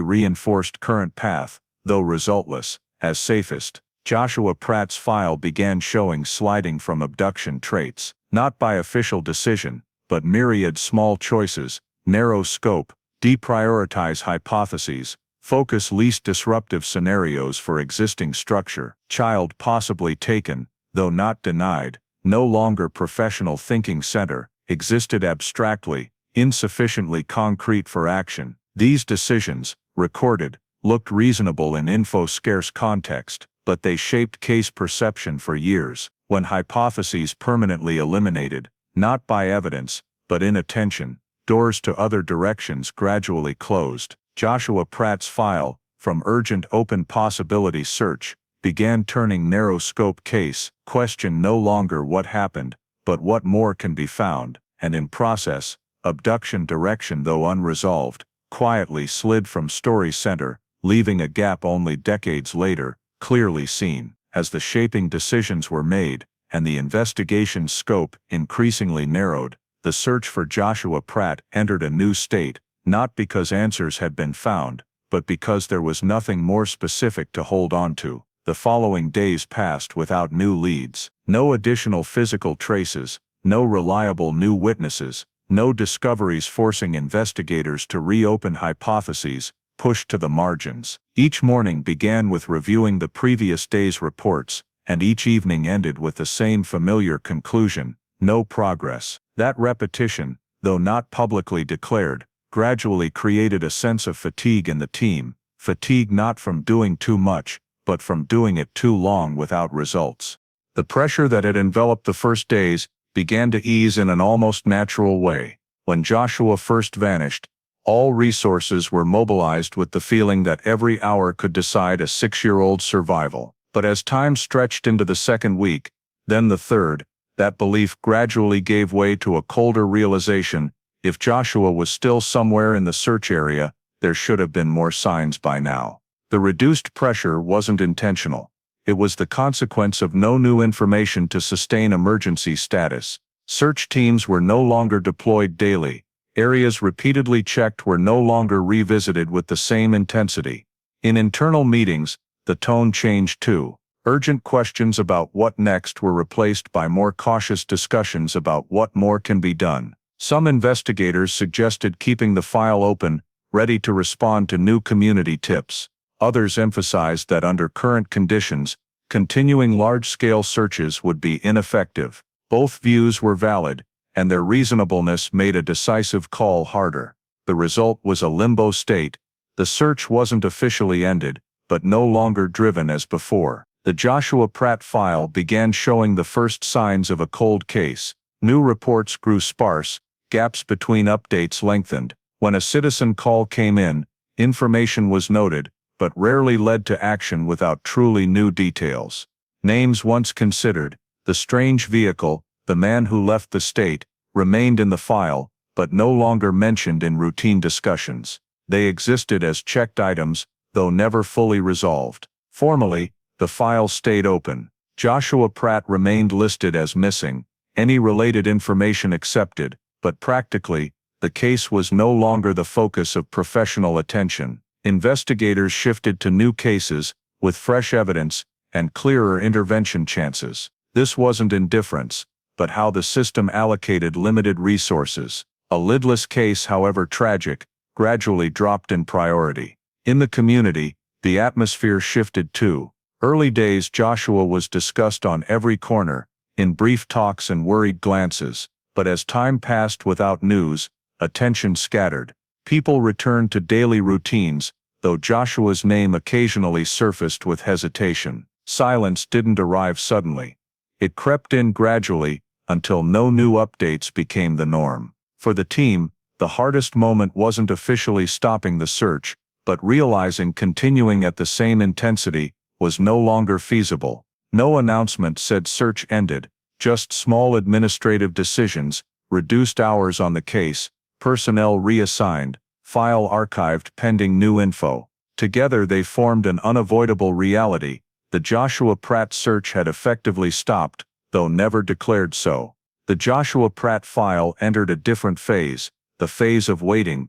reinforced current path, though resultless, as safest. Joshua Pratt's file began showing sliding from abduction traits, not by official decision, but myriad small choices, narrow scope, deprioritize hypotheses, focus least disruptive scenarios for existing structure. Child possibly taken, though not denied, no longer professional thinking center, existed abstractly, insufficiently concrete for action. These decisions, recorded, looked reasonable in info-scarce context, but they shaped case perception for years. When hypotheses permanently eliminated, not by evidence, but inattention, doors to other directions gradually closed. Joshua Pratt's file, from urgent open possibility search, began turning narrow scope case, question no longer what happened, but what more can be found, and in process, abduction direction though unresolved, quietly slid from story center, leaving a gap only decades later, clearly seen. As the shaping decisions were made, and the investigation's scope increasingly narrowed, the search for Joshua Pratt entered a new state, not because answers had been found, but because there was nothing more specific to hold on to. The following days passed without new leads, no additional physical traces, no reliable new witnesses, no discoveries forcing investigators to reopen hypotheses, pushed to the margins. Each morning began with reviewing the previous day's reports, and each evening ended with the same familiar conclusion: no progress. That repetition, though not publicly declared, gradually created a sense of fatigue in the team, fatigue not from doing too much, but from doing it too long without results. The pressure that had enveloped the first days began to ease in an almost natural way. When Joshua first vanished, all resources were mobilized with the feeling that every hour could decide a 6-year-old's survival. But as time stretched into the second week, then the third, that belief gradually gave way to a colder realization: if Joshua was still somewhere in the search area, there should have been more signs by now. The reduced pressure wasn't intentional. It was the consequence of no new information to sustain emergency status. Search teams were no longer deployed daily. Areas repeatedly checked were no longer revisited with the same intensity. In internal meetings, the tone changed too. Urgent questions about what next were replaced by more cautious discussions about what more can be done. Some investigators suggested keeping the file open, ready to respond to new community tips. Others emphasized that under current conditions, continuing large-scale searches would be ineffective. Both views were valid, and their reasonableness made a decisive call harder. The result was a limbo state. The search wasn't officially ended, but no longer driven as before. The Joshua Pratt file began showing the first signs of a cold case. New reports grew sparse, gaps between updates lengthened. When a citizen call came in, information was noted, but rarely led to action without truly new details. Names once considered, the strange vehicle, the man who left the state, remained in the file, but no longer mentioned in routine discussions. They existed as checked items, though never fully resolved. Formally, the file stayed open. Joshua Pratt remained listed as missing, any related information accepted, but practically, the case was no longer the focus of professional attention. Investigators shifted to new cases, with fresh evidence, and clearer intervention chances. This wasn't indifference, but how the system allocated limited resources. A lidless case, however tragic, gradually dropped in priority. In the community, the atmosphere shifted too. Early days Joshua was discussed on every corner, in brief talks and worried glances, but as time passed without news, attention scattered. People returned to daily routines, though Joshua's name occasionally surfaced with hesitation. Silence didn't arrive suddenly. It crept in gradually, until no new updates became the norm. For the team, the hardest moment wasn't officially stopping the search, but realizing continuing at the same intensity was no longer feasible. No announcement said search ended, just small administrative decisions, reduced hours on the case, personnel reassigned, file archived pending new info. Together they formed an unavoidable reality. The Joshua Pratt search had effectively stopped, though never declared so. The Joshua Pratt file entered a different phase, the phase of waiting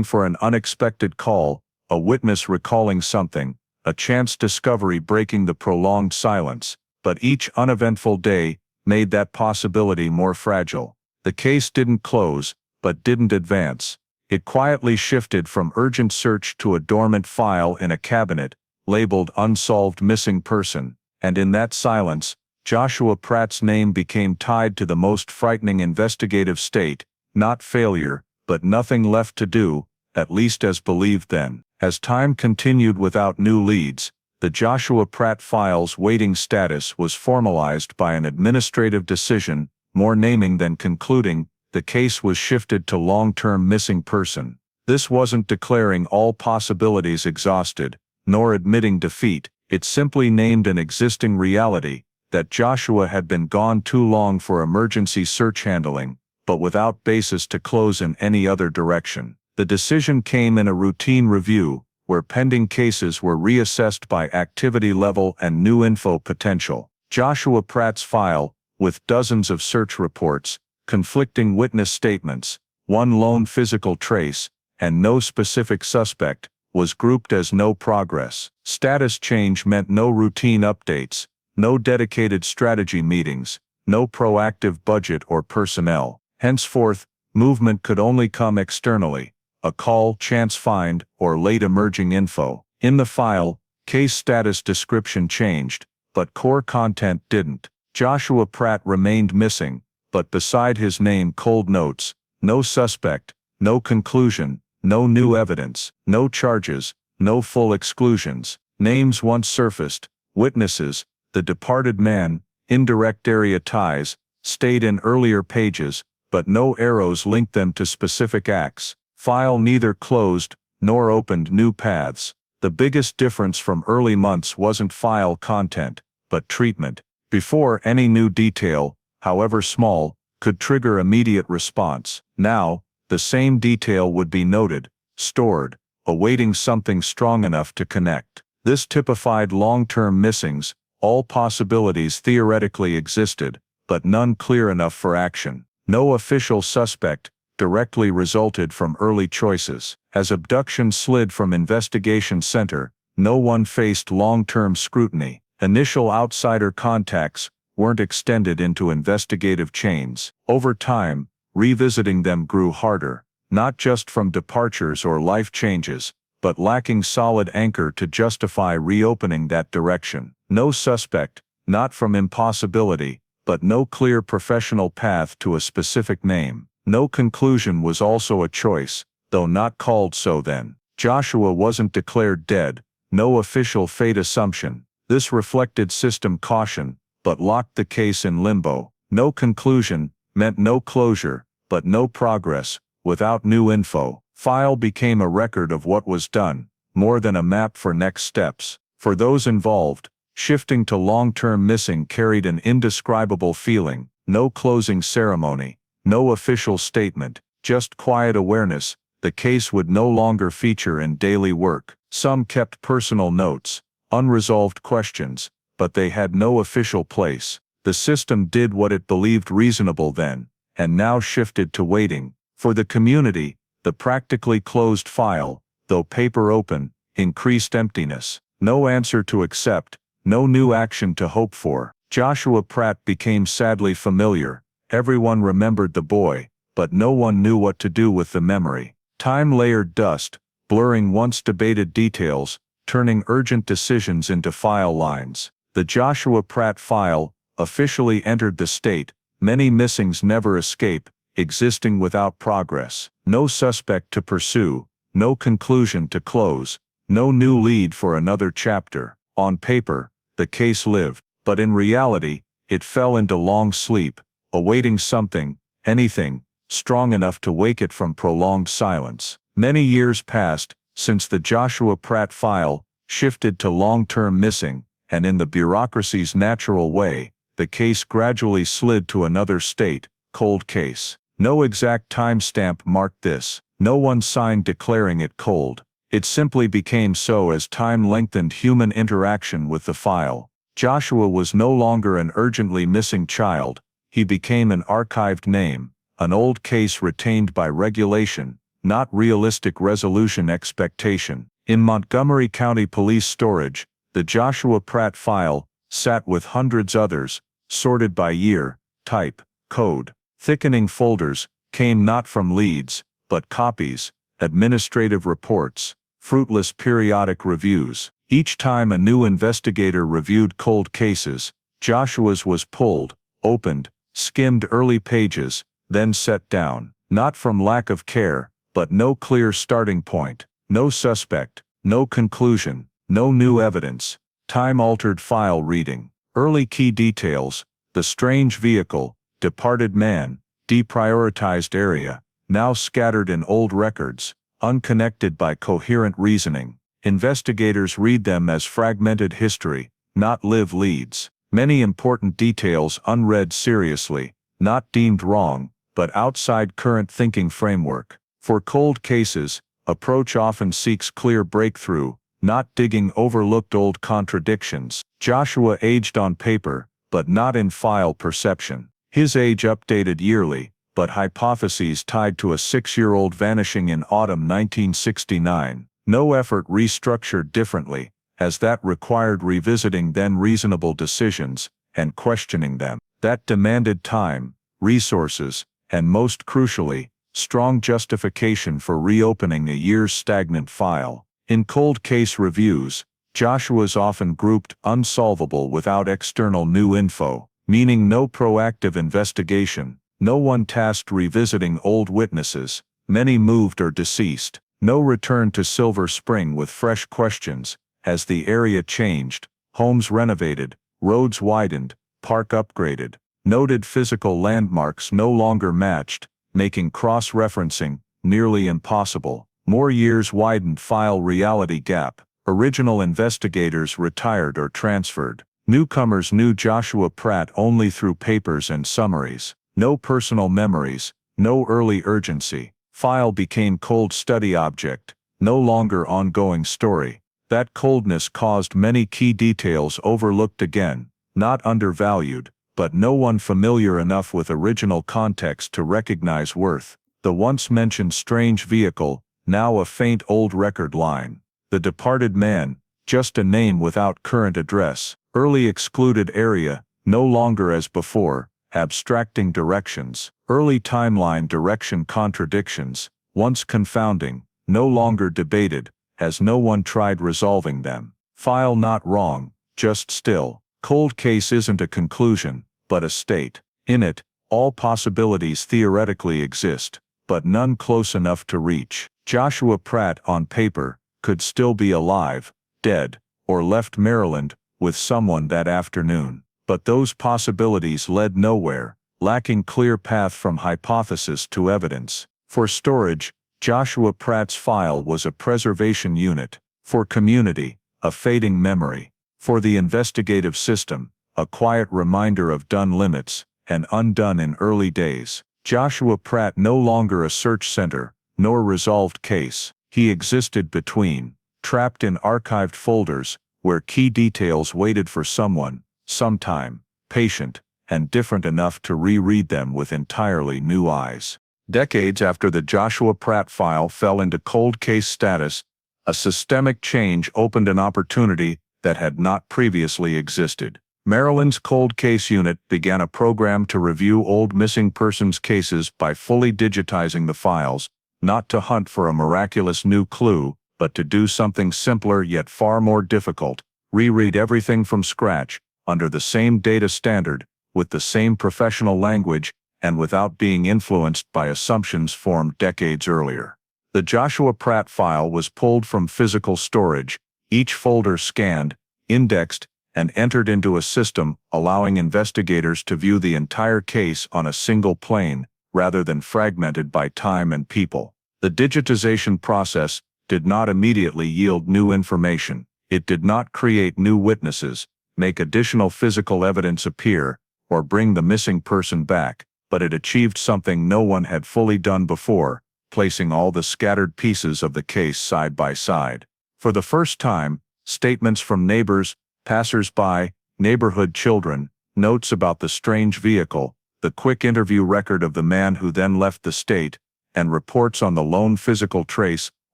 for an unexpected call, a witness recalling something, a chance discovery breaking the prolonged silence. But each uneventful day made that possibility more fragile. The case didn't close, but didn't advance. It quietly shifted from urgent search to a dormant file in a cabinet, labeled Unsolved Missing Person, and in that silence, Joshua Pratt's name became tied to the most frightening investigative state, not failure, but nothing left to do, at least as believed then. As time continued without new leads, the Joshua Pratt file's waiting status was formalized by an administrative decision, more naming than concluding. The case was shifted to long-term missing person. This wasn't declaring all possibilities exhausted, nor admitting defeat. It simply named an existing reality, that Joshua had been gone too long for emergency search handling, but without basis to close in any other direction. The decision came in a routine review, where pending cases were reassessed by activity level and new info potential. Joshua Pratt's file, with dozens of search reports, conflicting witness statements, one lone physical trace, and no specific suspect, was grouped as no progress. Status change meant no routine updates, no dedicated strategy meetings, no proactive budget or personnel. Henceforth, movement could only come externally, a call, chance find, or late emerging info. In the file, case status description changed, but core content didn't. Joshua Pratt remained missing, but beside his name cold notes, no suspect, no conclusion, no new evidence, no charges, no full exclusions. Names once surfaced, witnesses, the departed man, indirect area ties, stayed in earlier pages, but no arrows linked them to specific acts. File neither closed, nor opened new paths. The biggest difference from early months wasn't file content, but treatment. Before, any new detail, however small, could trigger immediate response. Now, the same detail would be noted, stored, awaiting something strong enough to connect. This typified long-term missings. All possibilities theoretically existed, but none clear enough for action. No official suspect directly resulted from early choices. As abduction slid from investigation center, no one faced long-term scrutiny. Initial outsider contacts weren't extended into investigative chains. Over time, revisiting them grew harder, not just from departures or life changes, but lacking solid anchor to justify reopening that direction. No suspect, not from impossibility, but no clear professional path to a specific name. No conclusion was also a choice, though not called so then. Joshua wasn't declared dead, no official fate assumption. This reflected system caution, but locked the case in limbo. No conclusion meant no closure, but no progress. Without new info, file became a record of what was done, more than a map for next steps. For those involved, shifting to long-term missing carried an indescribable feeling. No closing ceremony, no official statement, just quiet awareness the case would no longer feature in daily work. Some kept personal notes, unresolved questions, but they had no official place. The system did what it believed reasonable then, and now shifted to waiting. For the community, the practically closed file, though paper open, increased emptiness. No answer to accept, no new action to hope for. Joshua Pratt became sadly familiar. Everyone remembered the boy, but no one knew what to do with the memory. Time layered dust, blurring once debated details, turning urgent decisions into file lines. The Joshua Pratt file officially entered the state. Many missings never escape, existing without progress. No suspect to pursue, no conclusion to close, no new lead for another chapter. On paper, the case lived, but in reality, it fell into long sleep, awaiting something, anything, strong enough to wake it from prolonged silence. Many years passed since the Joshua Pratt file shifted to long-term missing, and in the bureaucracy's natural way, the case gradually slid to another state, cold case. No exact timestamp marked this. No one signed declaring it cold. It simply became so as time lengthened human interaction with the file. Joshua was no longer an urgently missing child. He became an archived name, an old case retained by regulation, not realistic resolution expectation. In Montgomery County Police storage, the Joshua Pratt file sat with hundreds others, sorted by year, type, code. Thickening folders came not from leads, but copies, administrative reports, fruitless periodic reviews. Each time a new investigator reviewed cold cases, Joshua's was pulled, opened, skimmed early pages, then set down. Not from lack of care, but no clear starting point, no suspect, no conclusion, no new evidence. Time-altered file reading. Early key details: the strange vehicle, departed man, deprioritized area, now scattered in old records, unconnected by coherent reasoning. Investigators read them as fragmented history, not live leads. Many important details unread seriously, not deemed wrong, but outside current thinking framework. For cold cases, approach often seeks clear breakthrough, not digging overlooked old contradictions. Joshua aged on paper, but not in file perception. His age updated yearly, but hypotheses tied to a 6-year-old vanishing in autumn 1969. No effort restructured differently, as that required revisiting then reasonable decisions, and questioning them. That demanded time, resources, and most crucially, strong justification for reopening a year's stagnant file. In cold case reviews, Joshua's often grouped unsolvable without external new info, meaning no proactive investigation, no one tasked revisiting old witnesses, many moved or deceased. No return to Silver Spring with fresh questions. As the area changed, homes renovated, roads widened, park upgraded. Noted physical landmarks no longer matched, making cross-referencing nearly impossible. More years widened file reality gap. Original investigators retired or transferred. Newcomers knew Joshua Pratt only through papers and summaries. No personal memories, no early urgency. File became cold study object, no longer ongoing story. That coldness caused many key details overlooked again, not undervalued, but no one familiar enough with original context to recognize worth. The once mentioned strange vehicle, now a faint old record line. The departed man, just a name without current address. Early excluded area, no longer as before, abstracting directions. Early timeline direction contradictions, once confounding, no longer debated, as no one tried resolving them. File not wrong, just still. Cold case isn't a conclusion, but a state. In it, all possibilities theoretically exist, but none close enough to reach. Joshua Pratt on paper could still be alive, dead, or left Maryland with someone that afternoon. But those possibilities led nowhere, lacking clear path from hypothesis to evidence. For storage, Joshua Pratt's file was a preservation unit. For community, a fading memory. For the investigative system, a quiet reminder of done limits, and undone in early days. Joshua Pratt no longer a search center, nor resolved case. He existed between, trapped in archived folders, where key details waited for someone, sometime, patient, and different enough to reread them with entirely new eyes. Decades after the Joshua Pratt file fell into cold case status, a systemic change opened an opportunity that had not previously existed. Maryland's Cold Case Unit began a program to review old missing persons cases by fully digitizing the files, not to hunt for a miraculous new clue, but to do something simpler yet far more difficult: reread everything from scratch, under the same data standard, with the same professional language, and without being influenced by assumptions formed decades earlier. The Joshua Pratt file was pulled from physical storage, each folder scanned, indexed, and entered into a system allowing investigators to view the entire case on a single plane, rather than fragmented by time and people. The digitization process did not immediately yield new information. It did not create new witnesses, make additional physical evidence appear, or bring the missing person back, but it achieved something no one had fully done before: placing all the scattered pieces of the case side by side. For the first time, statements from neighbors, passers-by, neighborhood children, notes about the strange vehicle, the quick interview record of the man who then left the state, and reports on the lone physical trace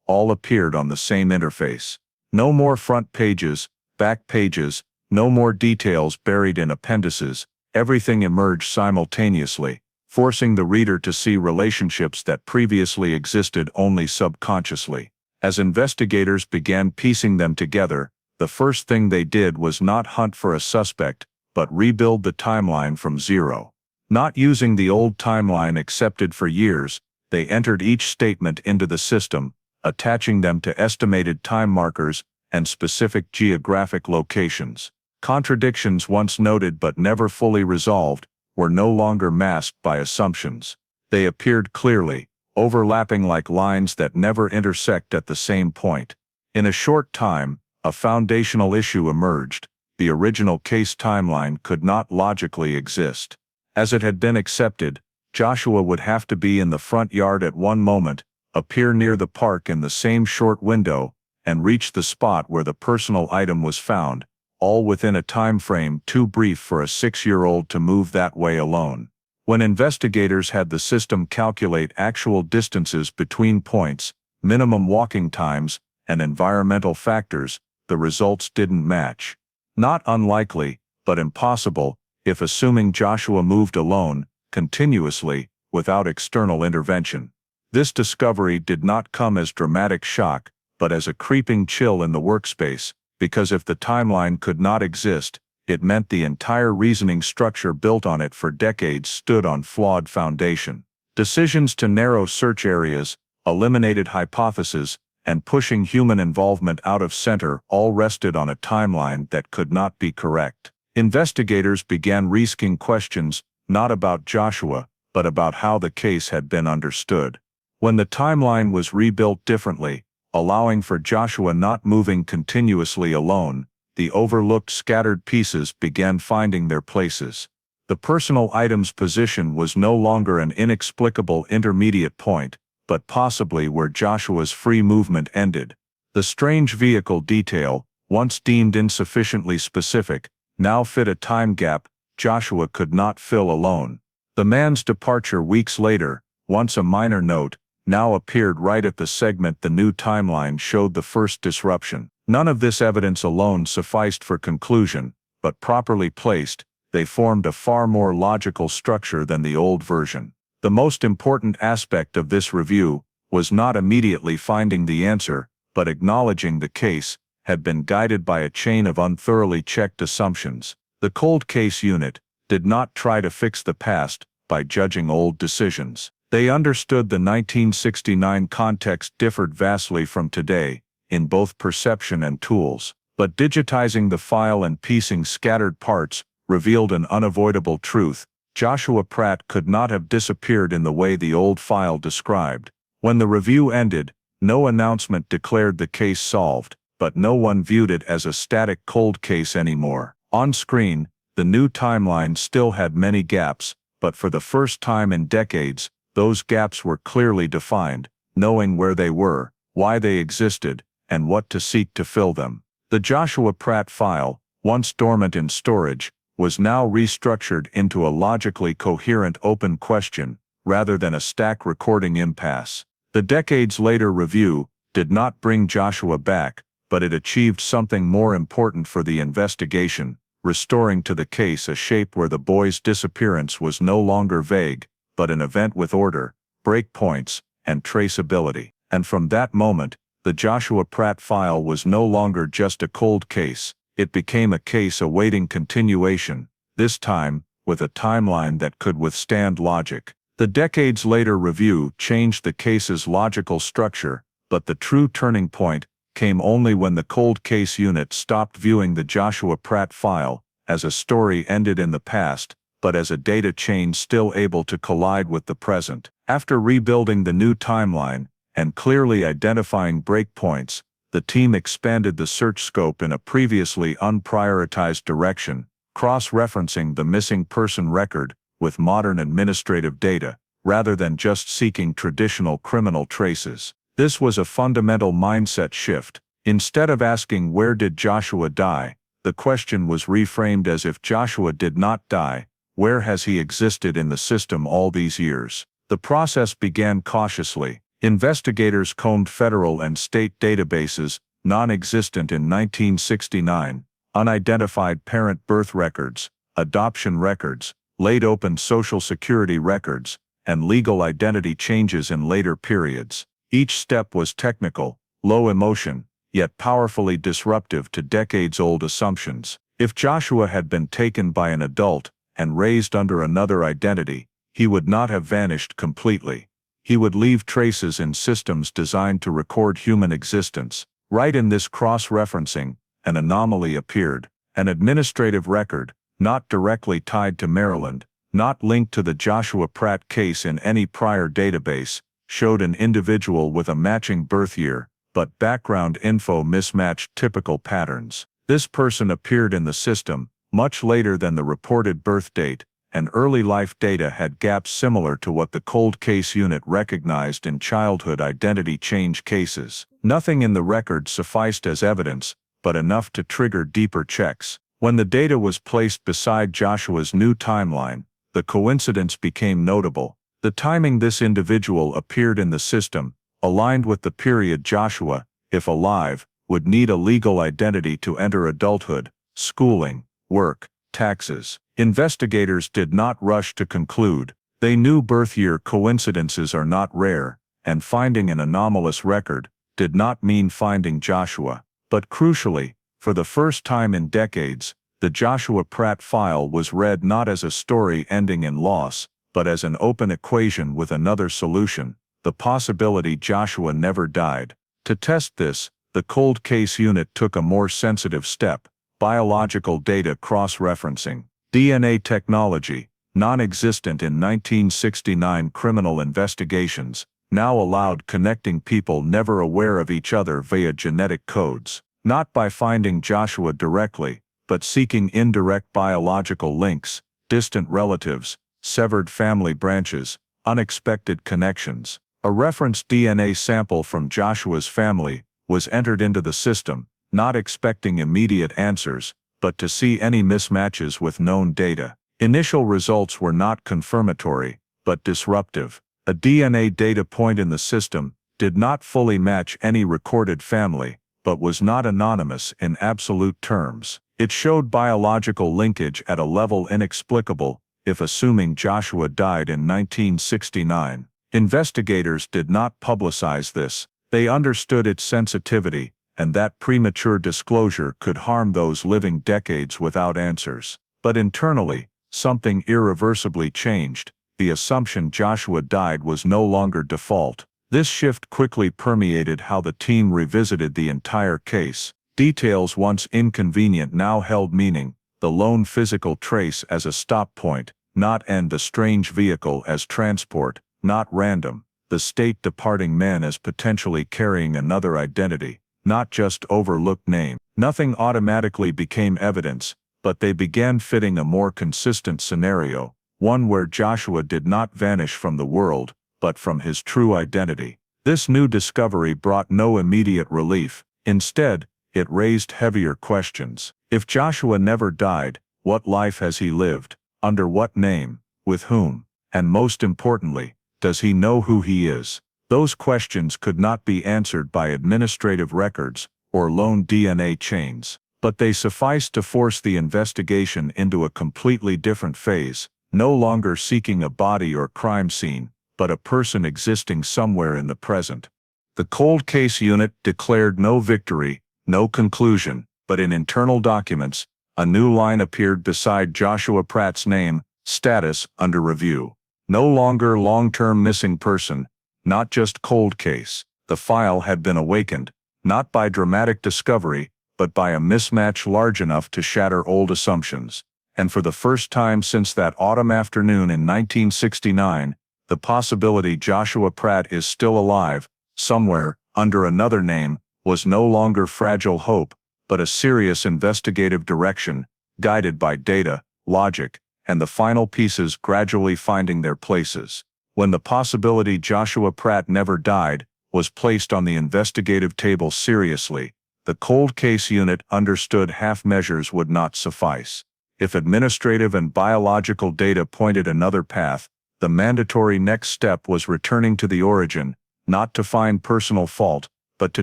all appeared on the same interface. No more front pages, back pages, no more details buried in appendices. Everything emerged simultaneously, forcing the reader to see relationships that previously existed only subconsciously. As investigators began piecing them together, the first thing they did was not hunt for a suspect, but rebuild the timeline from zero. Not using the old timeline accepted for years, they entered each statement into the system, attaching them to estimated time markers and specific geographic locations. Contradictions once noted but never fully resolved were no longer masked by assumptions. They appeared clearly, overlapping like lines that never intersect at the same point. In a short time, a foundational issue emerged: the original case timeline could not logically exist. As it had been accepted, Joshua would have to be in the front yard at one moment, appear near the park in the same short window, and reach the spot where the personal item was found, all within a time frame too brief for a 6-year-old to move that way alone. When investigators had the system calculate actual distances between points, minimum walking times, and environmental factors, the results didn't match. Not unlikely, but impossible, if assuming Joshua moved alone, continuously, without external intervention. This discovery did not come as dramatic shock, but as a creeping chill in the workspace, because if the timeline could not exist, it meant the entire reasoning structure built on it for decades stood on flawed foundation. Decisions to narrow search areas, eliminated hypotheses, and pushing human involvement out of center all rested on a timeline that could not be correct. Investigators began risking questions, not about Joshua, but about how the case had been understood. When the timeline was rebuilt differently, allowing for Joshua not moving continuously alone, the overlooked scattered pieces began finding their places. The personal item's position was no longer an inexplicable intermediate point, but possibly where Joshua's free movement ended. The strange vehicle detail, once deemed insufficiently specific, now fit a time gap Joshua could not fill alone. The man's departure weeks later, once a minor note, now appeared right at the segment the new timeline showed the first disruption. None of this evidence alone sufficed for conclusion, but properly placed, they formed a far more logical structure than the old version. The most important aspect of this review was not immediately finding the answer, but acknowledging the case had been guided by a chain of unthoroughly checked assumptions. The Cold Case Unit did not try to fix the past by judging old decisions. They understood the 1969 context differed vastly from today, in both perception and tools, but digitizing the file and piecing scattered parts revealed an unavoidable truth: Joshua Pratt could not have disappeared in the way the old file described. When the review ended, no announcement declared the case solved, but no one viewed it as a static cold case anymore. On screen, the new timeline still had many gaps, but for the first time in decades, those gaps were clearly defined. knowing where they were, why they existed, and what to seek to fill them. The Joshua Pratt file, once dormant in storage, was now restructured into a logically coherent open question, rather than a stack recording impasse. The decades-later review did not bring Joshua back, but it achieved something more important for the investigation, restoring to the case a shape where the boy's disappearance was no longer vague, but an event with order, breakpoints, and traceability. And from that moment, the Joshua Pratt file was no longer just a cold case, it became a case awaiting continuation, this time, with a timeline that could withstand logic. The decades-later review changed the case's logical structure, but the true turning point came only when the cold case unit stopped viewing the Joshua Pratt file as a story ended in the past, but as a data chain still able to collide with the present. After rebuilding the new timeline and clearly identifying breakpoints, the team expanded the search scope in a previously unprioritized direction, cross-referencing the missing person record with modern administrative data, rather than just seeking traditional criminal traces. This was a fundamental mindset shift. Instead of asking where did Joshua die, the question was reframed as if Joshua did not die, where has he existed in the system all these years? The process began cautiously. Investigators combed federal and state databases, non-existent in 1969, unidentified parent birth records, adoption records, laid open Social Security records, and legal identity changes in later periods. Each step was technical, low emotion, yet powerfully disruptive to decades-old assumptions. If Joshua had been taken by an adult and raised under another identity, he would not have vanished completely. He would leave traces in systems designed to record human existence. Right in this cross-referencing, an anomaly appeared, an administrative record, not directly tied to Maryland, not linked to the Joshua Pratt case in any prior database, showed an individual with a matching birth year, but background info mismatched typical patterns. This person appeared in the system much later than the reported birth date, and early life data had gaps similar to what the cold case unit recognized in childhood identity change cases. Nothing in the record sufficed as evidence, but enough to trigger deeper checks. When the data was placed beside Joshua's new timeline, the coincidence became notable. The timing this individual appeared in the system aligned with the period Joshua, if alive, would need a legal identity to enter adulthood, schooling, work, taxes. Investigators did not rush to conclude. They knew birth year coincidences are not rare, and finding an anomalous record did not mean finding Joshua. But crucially, for the first time in decades, the Joshua Pratt file was read not as a story ending in loss, but as an open equation with another solution, the possibility Joshua never died. To test this, the cold case unit took a more sensitive step: biological data cross-referencing. DNA technology, non-existent in 1969 criminal investigations, now allowed connecting people never aware of each other via genetic codes, not by finding Joshua directly, but seeking indirect biological links, distant relatives, severed family branches, unexpected connections. A reference DNA sample from Joshua's family was entered into the system, not expecting immediate answers, but to see any mismatches with known data. Initial results were not confirmatory, but disruptive. A DNA data point in the system did not fully match any recorded family, but was not anonymous in absolute terms. It showed biological linkage at a level inexplicable, if assuming Joshua died in 1969. Investigators did not publicize this. They understood its sensitivity, and that premature disclosure could harm those living decades without answers. But internally, something irreversibly changed. The assumption Joshua died was no longer default. This shift quickly permeated how the team revisited the entire case. Details once inconvenient now held meaning: the lone physical trace as a stop point, not end; the strange vehicle as transport, not random; the state departing man as potentially carrying another identity, not just overlooked name. Nothing automatically became evidence, but they began fitting a more consistent scenario, one where Joshua did not vanish from the world, but from his true identity. This new discovery brought no immediate relief. Instead, it raised heavier questions. If Joshua never died, what life has he lived? Under what name? With whom? And most importantly, does he know who he is? Those questions could not be answered by administrative records or lone DNA chains, but they sufficed to force the investigation into a completely different phase, no longer seeking a body or crime scene, but a person existing somewhere in the present. The cold case unit declared no victory, no conclusion, but in internal documents, a new line appeared beside Joshua Pratt's name, status under review. No longer long-term missing person, not just cold case. The file had been awakened, not by dramatic discovery, but by a mismatch large enough to shatter old assumptions. And for the first time since that autumn afternoon in 1969, the possibility Joshua Pratt is still alive, somewhere, under another name, was no longer fragile hope, but a serious investigative direction, guided by data, logic, and the final pieces gradually finding their places. When the possibility Joshua Pratt never died was placed on the investigative table seriously, the cold case unit understood half measures would not suffice. If administrative and biological data pointed another path, the mandatory next step was returning to the origin, not to find personal fault, but to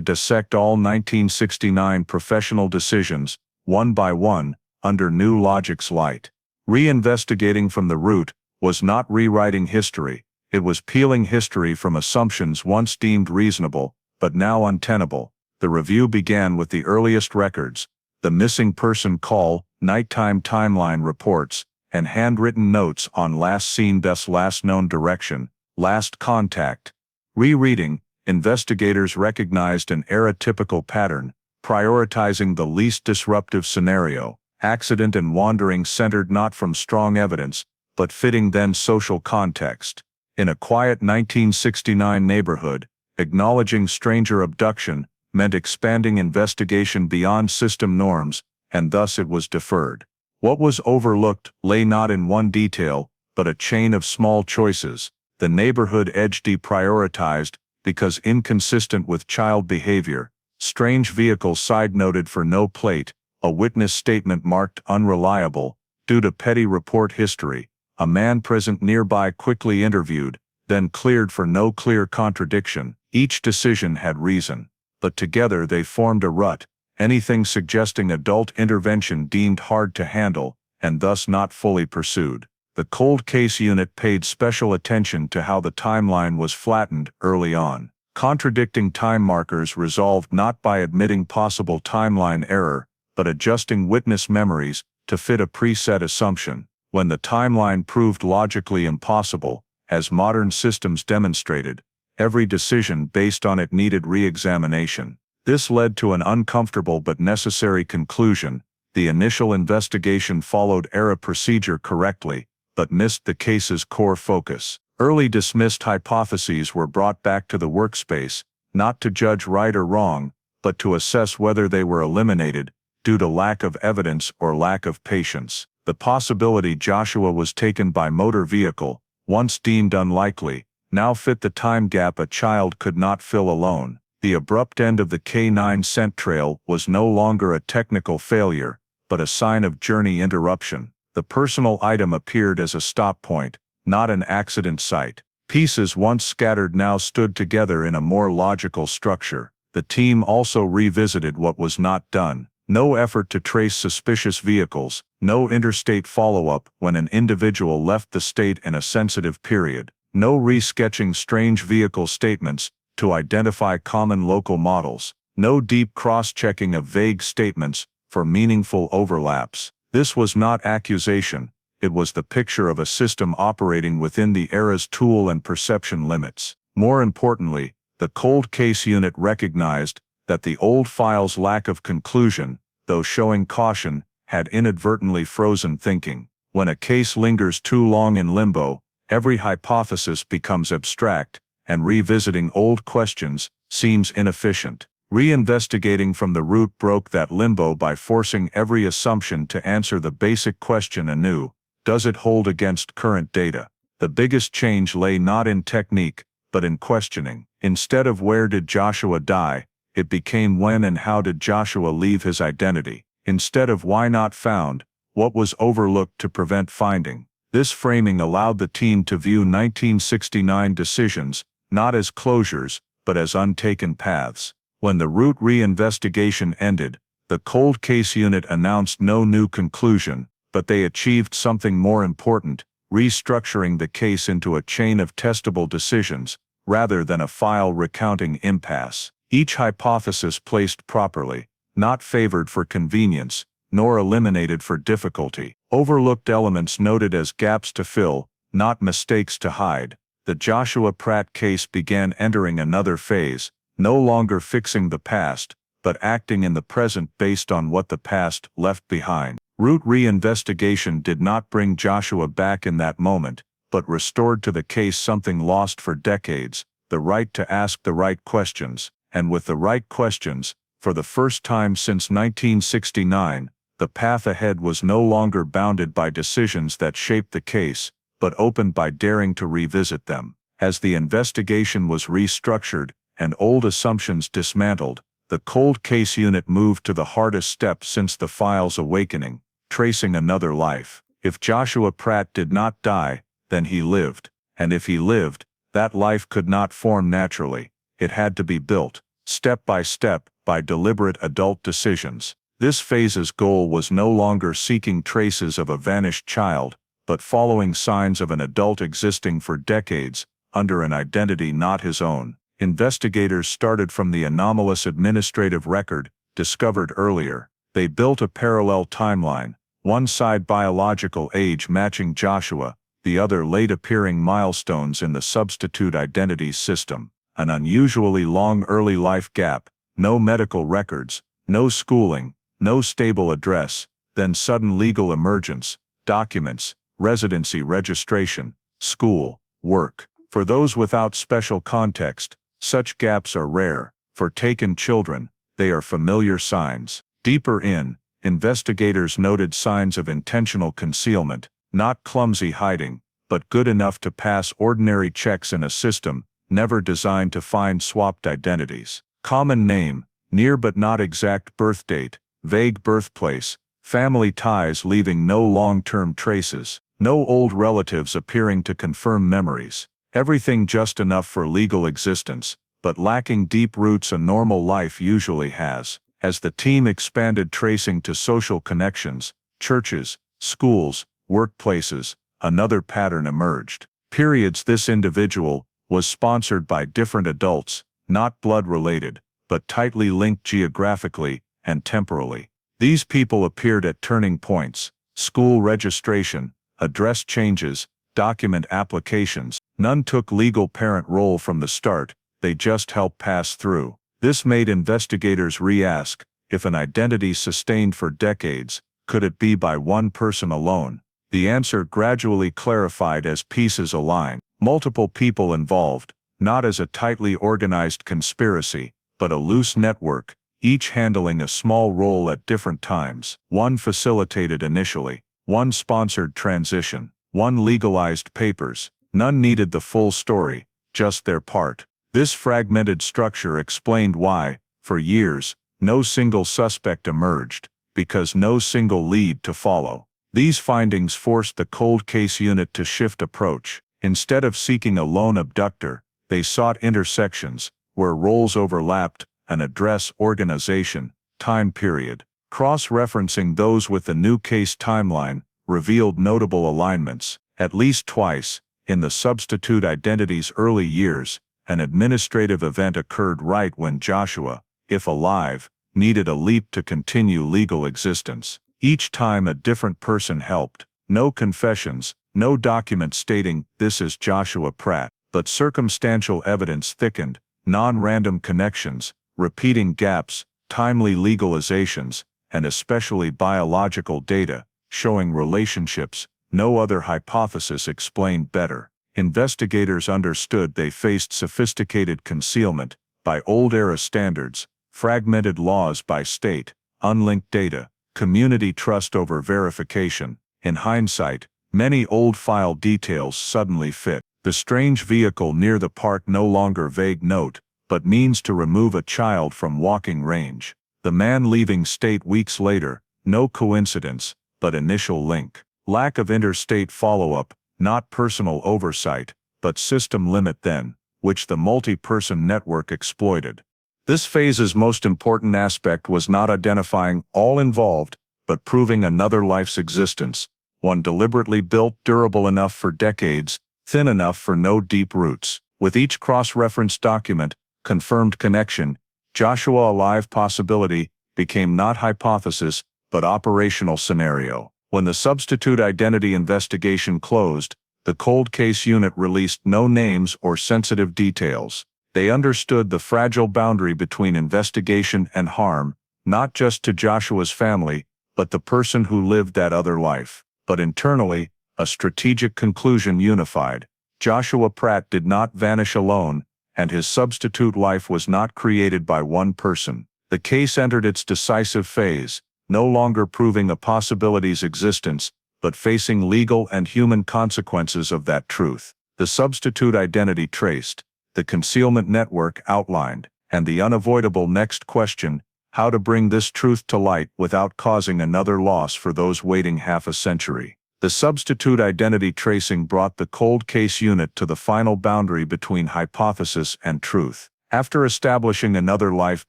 dissect all 1969 professional decisions, one by one, under new logic's light. Reinvestigating from the root was not rewriting history, it was peeling history from assumptions once deemed reasonable, but now untenable. The review began with the earliest records, the missing person call, nighttime timeline reports, and handwritten notes on last seen best last known direction, last contact. Rereading, investigators recognized an era-typical pattern, prioritizing the least disruptive scenario, accident and wandering centered not from strong evidence, but fitting then social context. In a quiet 1969 neighborhood, acknowledging stranger abduction meant expanding investigation beyond system norms, and thus it was deferred. What was overlooked lay not in one detail, but a chain of small choices. The neighborhood edge deprioritized because inconsistent with child behavior, strange vehicle side-noted for no plate, a witness statement marked unreliable, due to petty report history, a man present nearby quickly interviewed, then cleared for no clear contradiction. Each decision had reason, but together they formed a rut, anything suggesting adult intervention deemed hard to handle, and thus not fully pursued. The cold case unit paid special attention to how the timeline was flattened early on. Contradicting time markers resolved not by admitting possible timeline error, but adjusting witness memories to fit a preset assumption. When the timeline proved logically impossible, as modern systems demonstrated, every decision based on it needed re-examination. This led to an uncomfortable but necessary conclusion. The initial investigation followed era procedure correctly, but missed the case's core focus. Early dismissed hypotheses were brought back to the workspace, not to judge right or wrong, but to assess whether they were eliminated, due to lack of evidence or lack of patience. The possibility Joshua was taken by motor vehicle, once deemed unlikely, now fit the time gap a child could not fill alone. The abrupt end of the K9 scent trail was no longer a technical failure, but a sign of journey interruption. The personal item appeared as a stop point, not an accident site. Pieces once scattered now stood together in a more logical structure. The team also revisited what was not done. No effort to trace suspicious vehicles, no interstate follow-up when an individual left the state in a sensitive period, no resketching strange vehicle statements to identify common local models, no deep cross-checking of vague statements for meaningful overlaps. This was not accusation, it was the picture of a system operating within the era's tool and perception limits. More importantly, the cold case unit recognized that the old file's lack of conclusion, though showing caution, had inadvertently frozen thinking. When a case lingers too long in limbo, every hypothesis becomes abstract, and revisiting old questions seems inefficient. Reinvestigating from the root broke that limbo by forcing every assumption to answer the basic question anew: does it hold against current data? The biggest change lay not in technique, but in questioning. Instead of where did Joshua die, it became when and how did Joshua leave his identity. Instead of why not found, what was overlooked to prevent finding. This framing allowed the team to view 1969 decisions, not as closures, but as untaken paths. When the root reinvestigation ended, the cold case unit announced no new conclusion, but they achieved something more important, restructuring the case into a chain of testable decisions, rather than a file recounting impasse. Each hypothesis placed properly, not favored for convenience, nor eliminated for difficulty. Overlooked elements noted as gaps to fill, not mistakes to hide. The Joshua Pratt case began entering another phase, no longer fixing the past, but acting in the present based on what the past left behind. Root reinvestigation did not bring Joshua back in that moment, but restored to the case something lost for decades, the right to ask the right questions, and with the right questions, for the first time since 1969, the path ahead was no longer bounded by decisions that shaped the case, but opened by daring to revisit them. As the investigation was restructured and old assumptions dismantled, the cold case unit moved to the hardest step since the file's awakening, tracing another life. If Joshua Pratt did not die, then he lived. And if he lived, that life could not form naturally. It had to be built, step, by deliberate adult decisions. This phase's goal was no longer seeking traces of a vanished child, but following signs of an adult existing for decades, under an identity not his own. Investigators started from the anomalous administrative record, discovered earlier. They built a parallel timeline, one side biological age matching Joshua, the other late-appearing milestones in the substitute identities system. An unusually long early life gap, no medical records, no schooling, no stable address, then sudden legal emergence, documents, residency registration, school, work. For those without special context, such gaps are rare. For taken children, they are familiar signs. Deeper in, investigators noted signs of intentional concealment, not clumsy hiding, but good enough to pass ordinary checks in a system never designed to find swapped identities. Common name, near but not exact birth date, vague birthplace, family ties leaving no long-term traces, no old relatives appearing to confirm memories. Everything just enough for legal existence, but lacking deep roots a normal life usually has. As the team expanded tracing to social connections, churches, schools, workplaces, another pattern emerged. This individual was sponsored by different adults, not blood-related, but tightly linked geographically and temporally. These people appeared at turning points: school registration, address changes, document applications. None took legal parent role from the start, they just helped pass through. This made investigators re-ask, if an identity sustained for decades, could it be by one person alone? The answer gradually clarified as pieces aligned. Multiple people involved, not as a tightly organized conspiracy, but a loose network, each handling a small role at different times. One facilitated initially, one sponsored transition, one legalized papers. None needed the full story, just their part. This fragmented structure explained why, for years, no single suspect emerged, because no single lead to follow. These findings forced the cold case unit to shift approach. Instead of seeking a lone abductor, they sought intersections, where roles overlapped, an address, organization, time period. Cross-referencing those with the new case timeline revealed notable alignments. At least twice, in the substitute identity's early years, an administrative event occurred right when Joshua, if alive, needed a leap to continue legal existence. Each time a different person helped. No confessions, no document stating, "This is Joshua Pratt," but circumstantial evidence thickened, non-random connections, repeating gaps, timely legalizations, and especially biological data, showing relationships no other hypothesis explained better. Investigators understood they faced sophisticated concealment, by old-era standards, fragmented laws by state, unlinked data, community trust over verification. In hindsight, many old file details suddenly fit. The strange vehicle near the park no longer vague note, but means to remove a child from walking range. The man leaving state weeks later, no coincidence, but initial link. Lack of interstate follow-up, not personal oversight, but system limit then, which the multi-person network exploited. This phase's most important aspect was not identifying all involved, but proving another life's existence, one deliberately built, durable enough for decades, thin enough for no deep roots. With each cross-referenced document, confirmed connection, Joshua alive possibility became not hypothesis, but operational scenario. When the substitute identity investigation closed, the cold case unit released no names or sensitive details. They understood the fragile boundary between investigation and harm, not just to Joshua's family, but the person who lived that other life. But internally, a strategic conclusion unified. Joshua Pratt did not vanish alone, and his substitute life was not created by one person. The case entered its decisive phase, no longer proving a possibility's existence, but facing legal and human consequences of that truth. The substitute identity traced, the concealment network outlined, and the unavoidable next question, how to bring this truth to light without causing another loss for those waiting half a century. The substitute identity tracing brought the cold case unit to the final boundary between hypothesis and truth. After establishing another life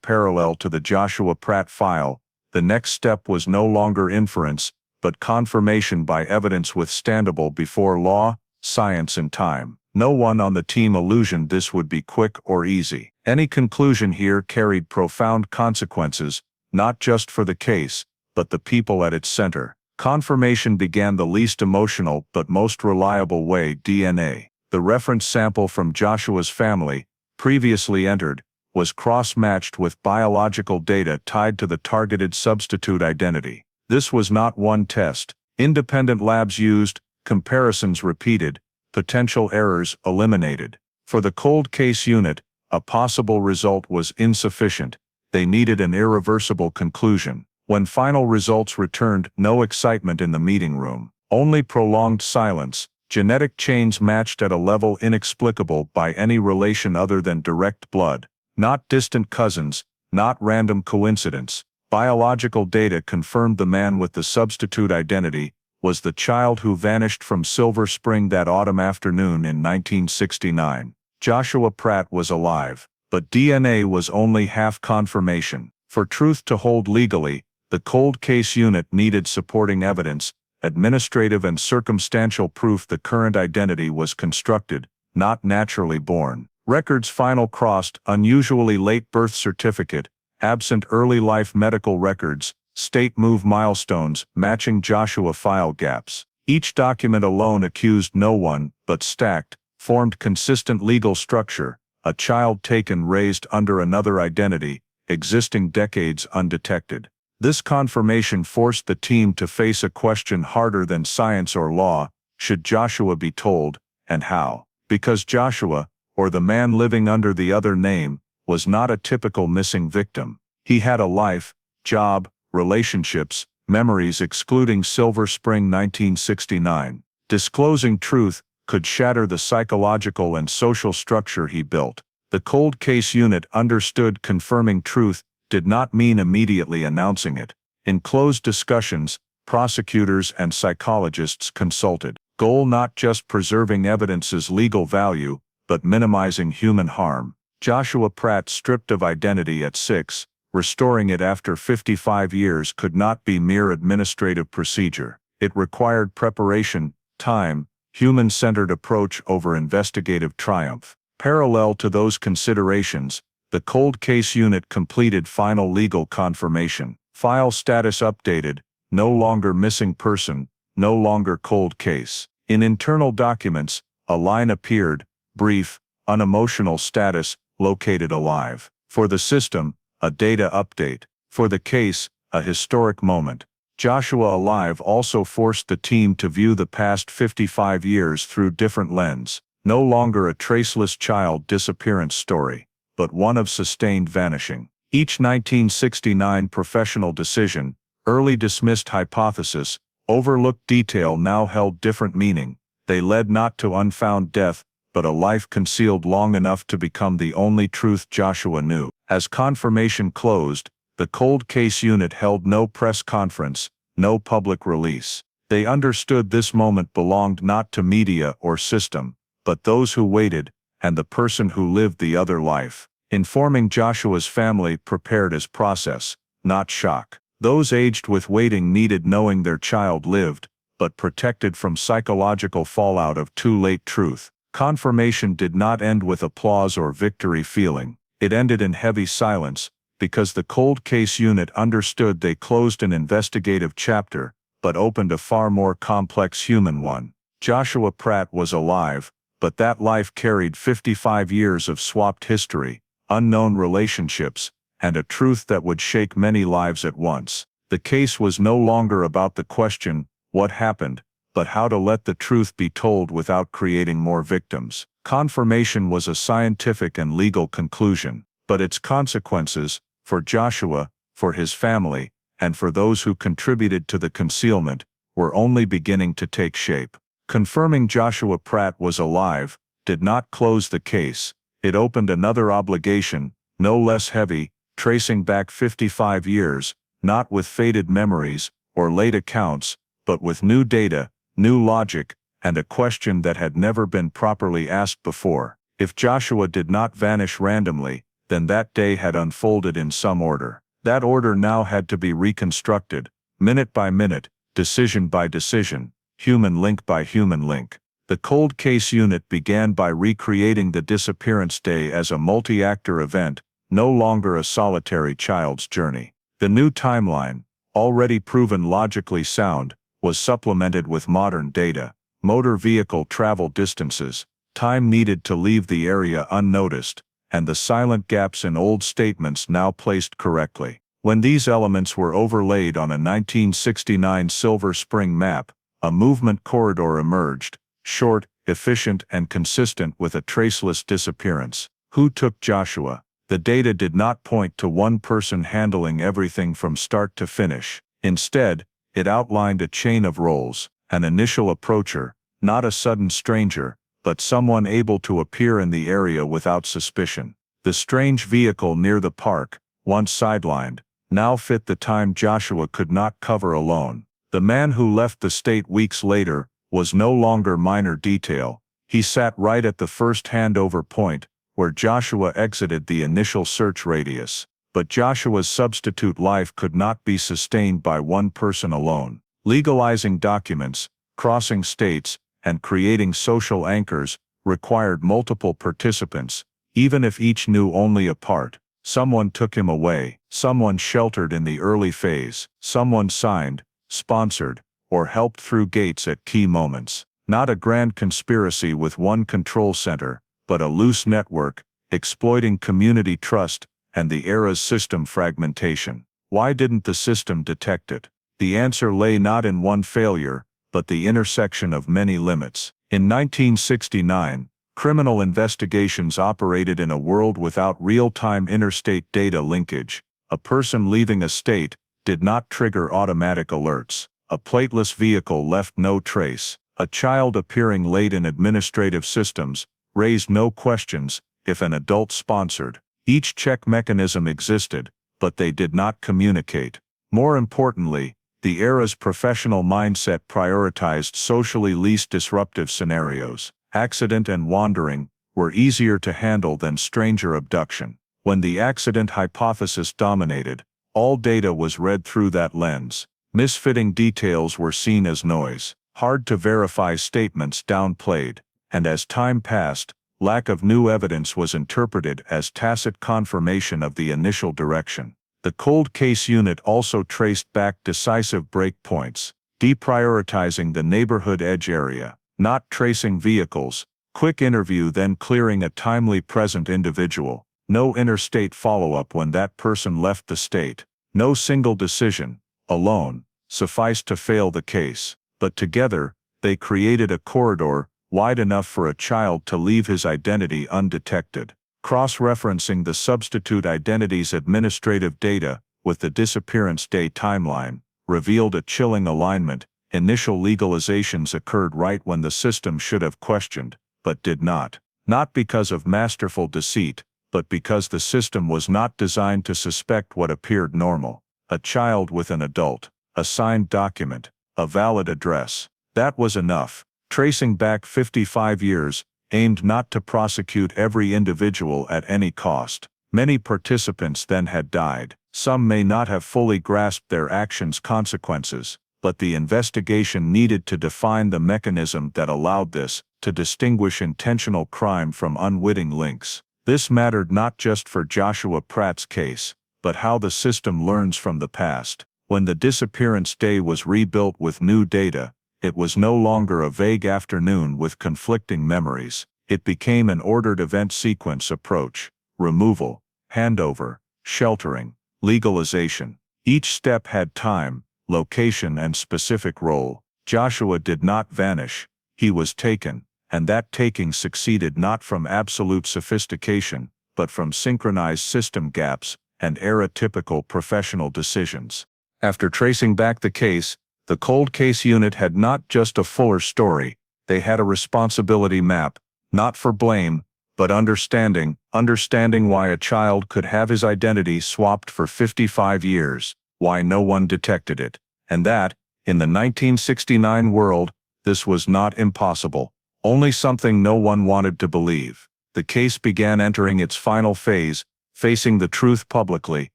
parallel to the Joshua Pratt file, the next step was no longer inference, but confirmation by evidence withstandable before law, science and time. No one on the team illusioned this would be quick or easy. Any conclusion here carried profound consequences, not just for the case, but the people at its center. Confirmation began the least emotional but most reliable way: DNA. The reference sample from Joshua's family, previously entered, was cross-matched with biological data tied to the targeted substitute identity. This was not one test. Independent labs used, comparisons repeated, potential errors eliminated. For the cold case unit, a possible result was insufficient. They needed an irreversible conclusion. When final results returned, no excitement in the meeting room. Only prolonged silence. Genetic chains matched at a level inexplicable by any relation other than direct blood. Not distant cousins, not random coincidence. Biological data confirmed the man with the substitute identity was the child who vanished from Silver Spring that autumn afternoon in 1969. Joshua Pratt was alive, but DNA was only half confirmation. For truth to hold legally, the cold case unit needed supporting evidence, administrative and circumstantial proof the current identity was constructed, not naturally born. Records final crossed, unusually late birth certificate, absent early life medical records, state move milestones, matching Joshua file gaps. Each document alone accused no one, but stacked, formed consistent legal structure, a child taken raised under another identity, existing decades undetected. This confirmation forced the team to face a question harder than science or law: should Joshua be told, and how? Because Joshua, or the man living under the other name, was not a typical missing victim. He had a life, job, relationships, memories excluding Silver Spring 1969. Disclosing truth could shatter the psychological and social structure he built. The cold case unit understood confirming truth did not mean immediately announcing it. In closed discussions, prosecutors and psychologists consulted. Goal not just preserving evidence's legal value, but minimizing human harm. Joshua Pratt stripped of identity at 6, restoring it after 55 years could not be mere administrative procedure. It required preparation, time, human-centered approach over investigative triumph. Parallel to those considerations, the cold case unit completed final legal confirmation. File status updated, no longer missing person, no longer cold case. In internal documents, a line appeared, brief, unemotional: status, located alive. For the system, a data update. For the case, a historic moment. Joshua alive also forced the team to view the past 55 years through different lens. No longer a traceless child disappearance story, but one of sustained vanishing. Each 1969 professional decision, early dismissed hypothesis, overlooked detail now held different meaning. They led not to unfound death, but a life concealed long enough to become the only truth Joshua knew. As confirmation closed, the cold case unit held no press conference, no public release. They understood this moment belonged not to media or system, but those who waited, and the person who lived the other life. Informing Joshua's family prepared as process, not shock. Those aged with waiting needed knowing their child lived, but protected from psychological fallout of too late truth. Confirmation did not end with applause or victory feeling. It ended in heavy silence, because the cold case unit understood they closed an investigative chapter, but opened a far more complex human one. Joshua Pratt was alive, but that life carried 55 years of swapped history, unknown relationships, and a truth that would shake many lives at once. The case was no longer about the question, what happened, but how to let the truth be told without creating more victims. Confirmation was a scientific and legal conclusion, but its consequences, for Joshua, for his family, and for those who contributed to the concealment, were only beginning to take shape. Confirming Joshua Pratt was alive did not close the case. It opened another obligation, no less heavy, tracing back 55 years, not with faded memories or late accounts, but with new data, new logic, and a question that had never been properly asked before. If Joshua did not vanish randomly, then that day had unfolded in some order. That order now had to be reconstructed, minute by minute, decision by decision, human link by human link. The cold case unit began by recreating the disappearance day as a multi-actor event, no longer a solitary child's journey. The new timeline, already proven logically sound, was supplemented with modern data, motor vehicle travel distances, time needed to leave the area unnoticed, and the silent gaps in old statements now placed correctly. When these elements were overlaid on a 1969 Silver Spring map, a movement corridor emerged, short, efficient, and consistent with a traceless disappearance. Who took Joshua? The data did not point to one person handling everything from start to finish. Instead, it outlined a chain of roles, an initial approacher, not a sudden stranger, but someone able to appear in the area without suspicion. The strange vehicle near the park, once sidelined, now fit the time Joshua could not cover alone. The man who left the state weeks later was no longer minor detail. He sat right at the first handover point, where Joshua exited the initial search radius. But Joshua's substitute life could not be sustained by one person alone. Legalizing documents, crossing states, and creating social anchors required multiple participants, even if each knew only a part. Someone took him away, someone sheltered in the early phase, someone signed, sponsored, or helped through gates at key moments. Not a grand conspiracy with one control center, but a loose network, exploiting community trust and the era's system fragmentation. Why didn't the system detect it? The answer lay not in one failure, but the intersection of many limits. In 1969, criminal investigations operated in a world without real-time interstate data linkage. A person leaving a state did not trigger automatic alerts. A plateless vehicle left no trace. A child appearing late in administrative systems raised no questions if an adult sponsored. Each check mechanism existed, but they did not communicate. More importantly, the era's professional mindset prioritized socially least disruptive scenarios. Accident and wandering were easier to handle than stranger abduction. When the accident hypothesis dominated, all data was read through that lens. Misfitting details were seen as noise, hard to verify statements downplayed, and as time passed, lack of new evidence was interpreted as tacit confirmation of the initial direction. The cold case unit also traced back decisive breakpoints, deprioritizing the neighborhood edge area, not tracing vehicles, quick interview then clearing a timely present individual, no interstate follow-up when that person left the state, no single decision, alone, sufficed to fail the case. But together, they created a corridor wide enough for a child to leave his identity undetected. Cross-referencing the substitute identity's administrative data with the disappearance day timeline revealed a chilling alignment. Initial legalizations occurred right when the system should have questioned, but did not. Not because of masterful deceit, but because the system was not designed to suspect what appeared normal. A child with an adult, a signed document, a valid address. That was enough. Tracing back 55 years, aimed not to prosecute every individual at any cost. Many participants then had died. Some may not have fully grasped their actions' consequences, but the investigation needed to define the mechanism that allowed this, to distinguish intentional crime from unwitting links. This mattered not just for Joshua Pratt's case, but how the system learns from the past. When the disappearance day was rebuilt with new data, it was no longer a vague afternoon with conflicting memories. It became an ordered event sequence approach: removal, handover, sheltering, legalization. Each step had time, location, and specific role. Joshua did not vanish. He was taken, and that taking succeeded not from absolute sophistication, but from synchronized system gaps and era-typical professional decisions. After tracing back the case, the cold case unit had not just a fuller story, they had a responsibility map, not for blame, but understanding why a child could have his identity swapped for 55 years, why no one detected it, and that, in the 1969 world, this was not impossible, only something no one wanted to believe. The case began entering its final phase, facing the truth publicly,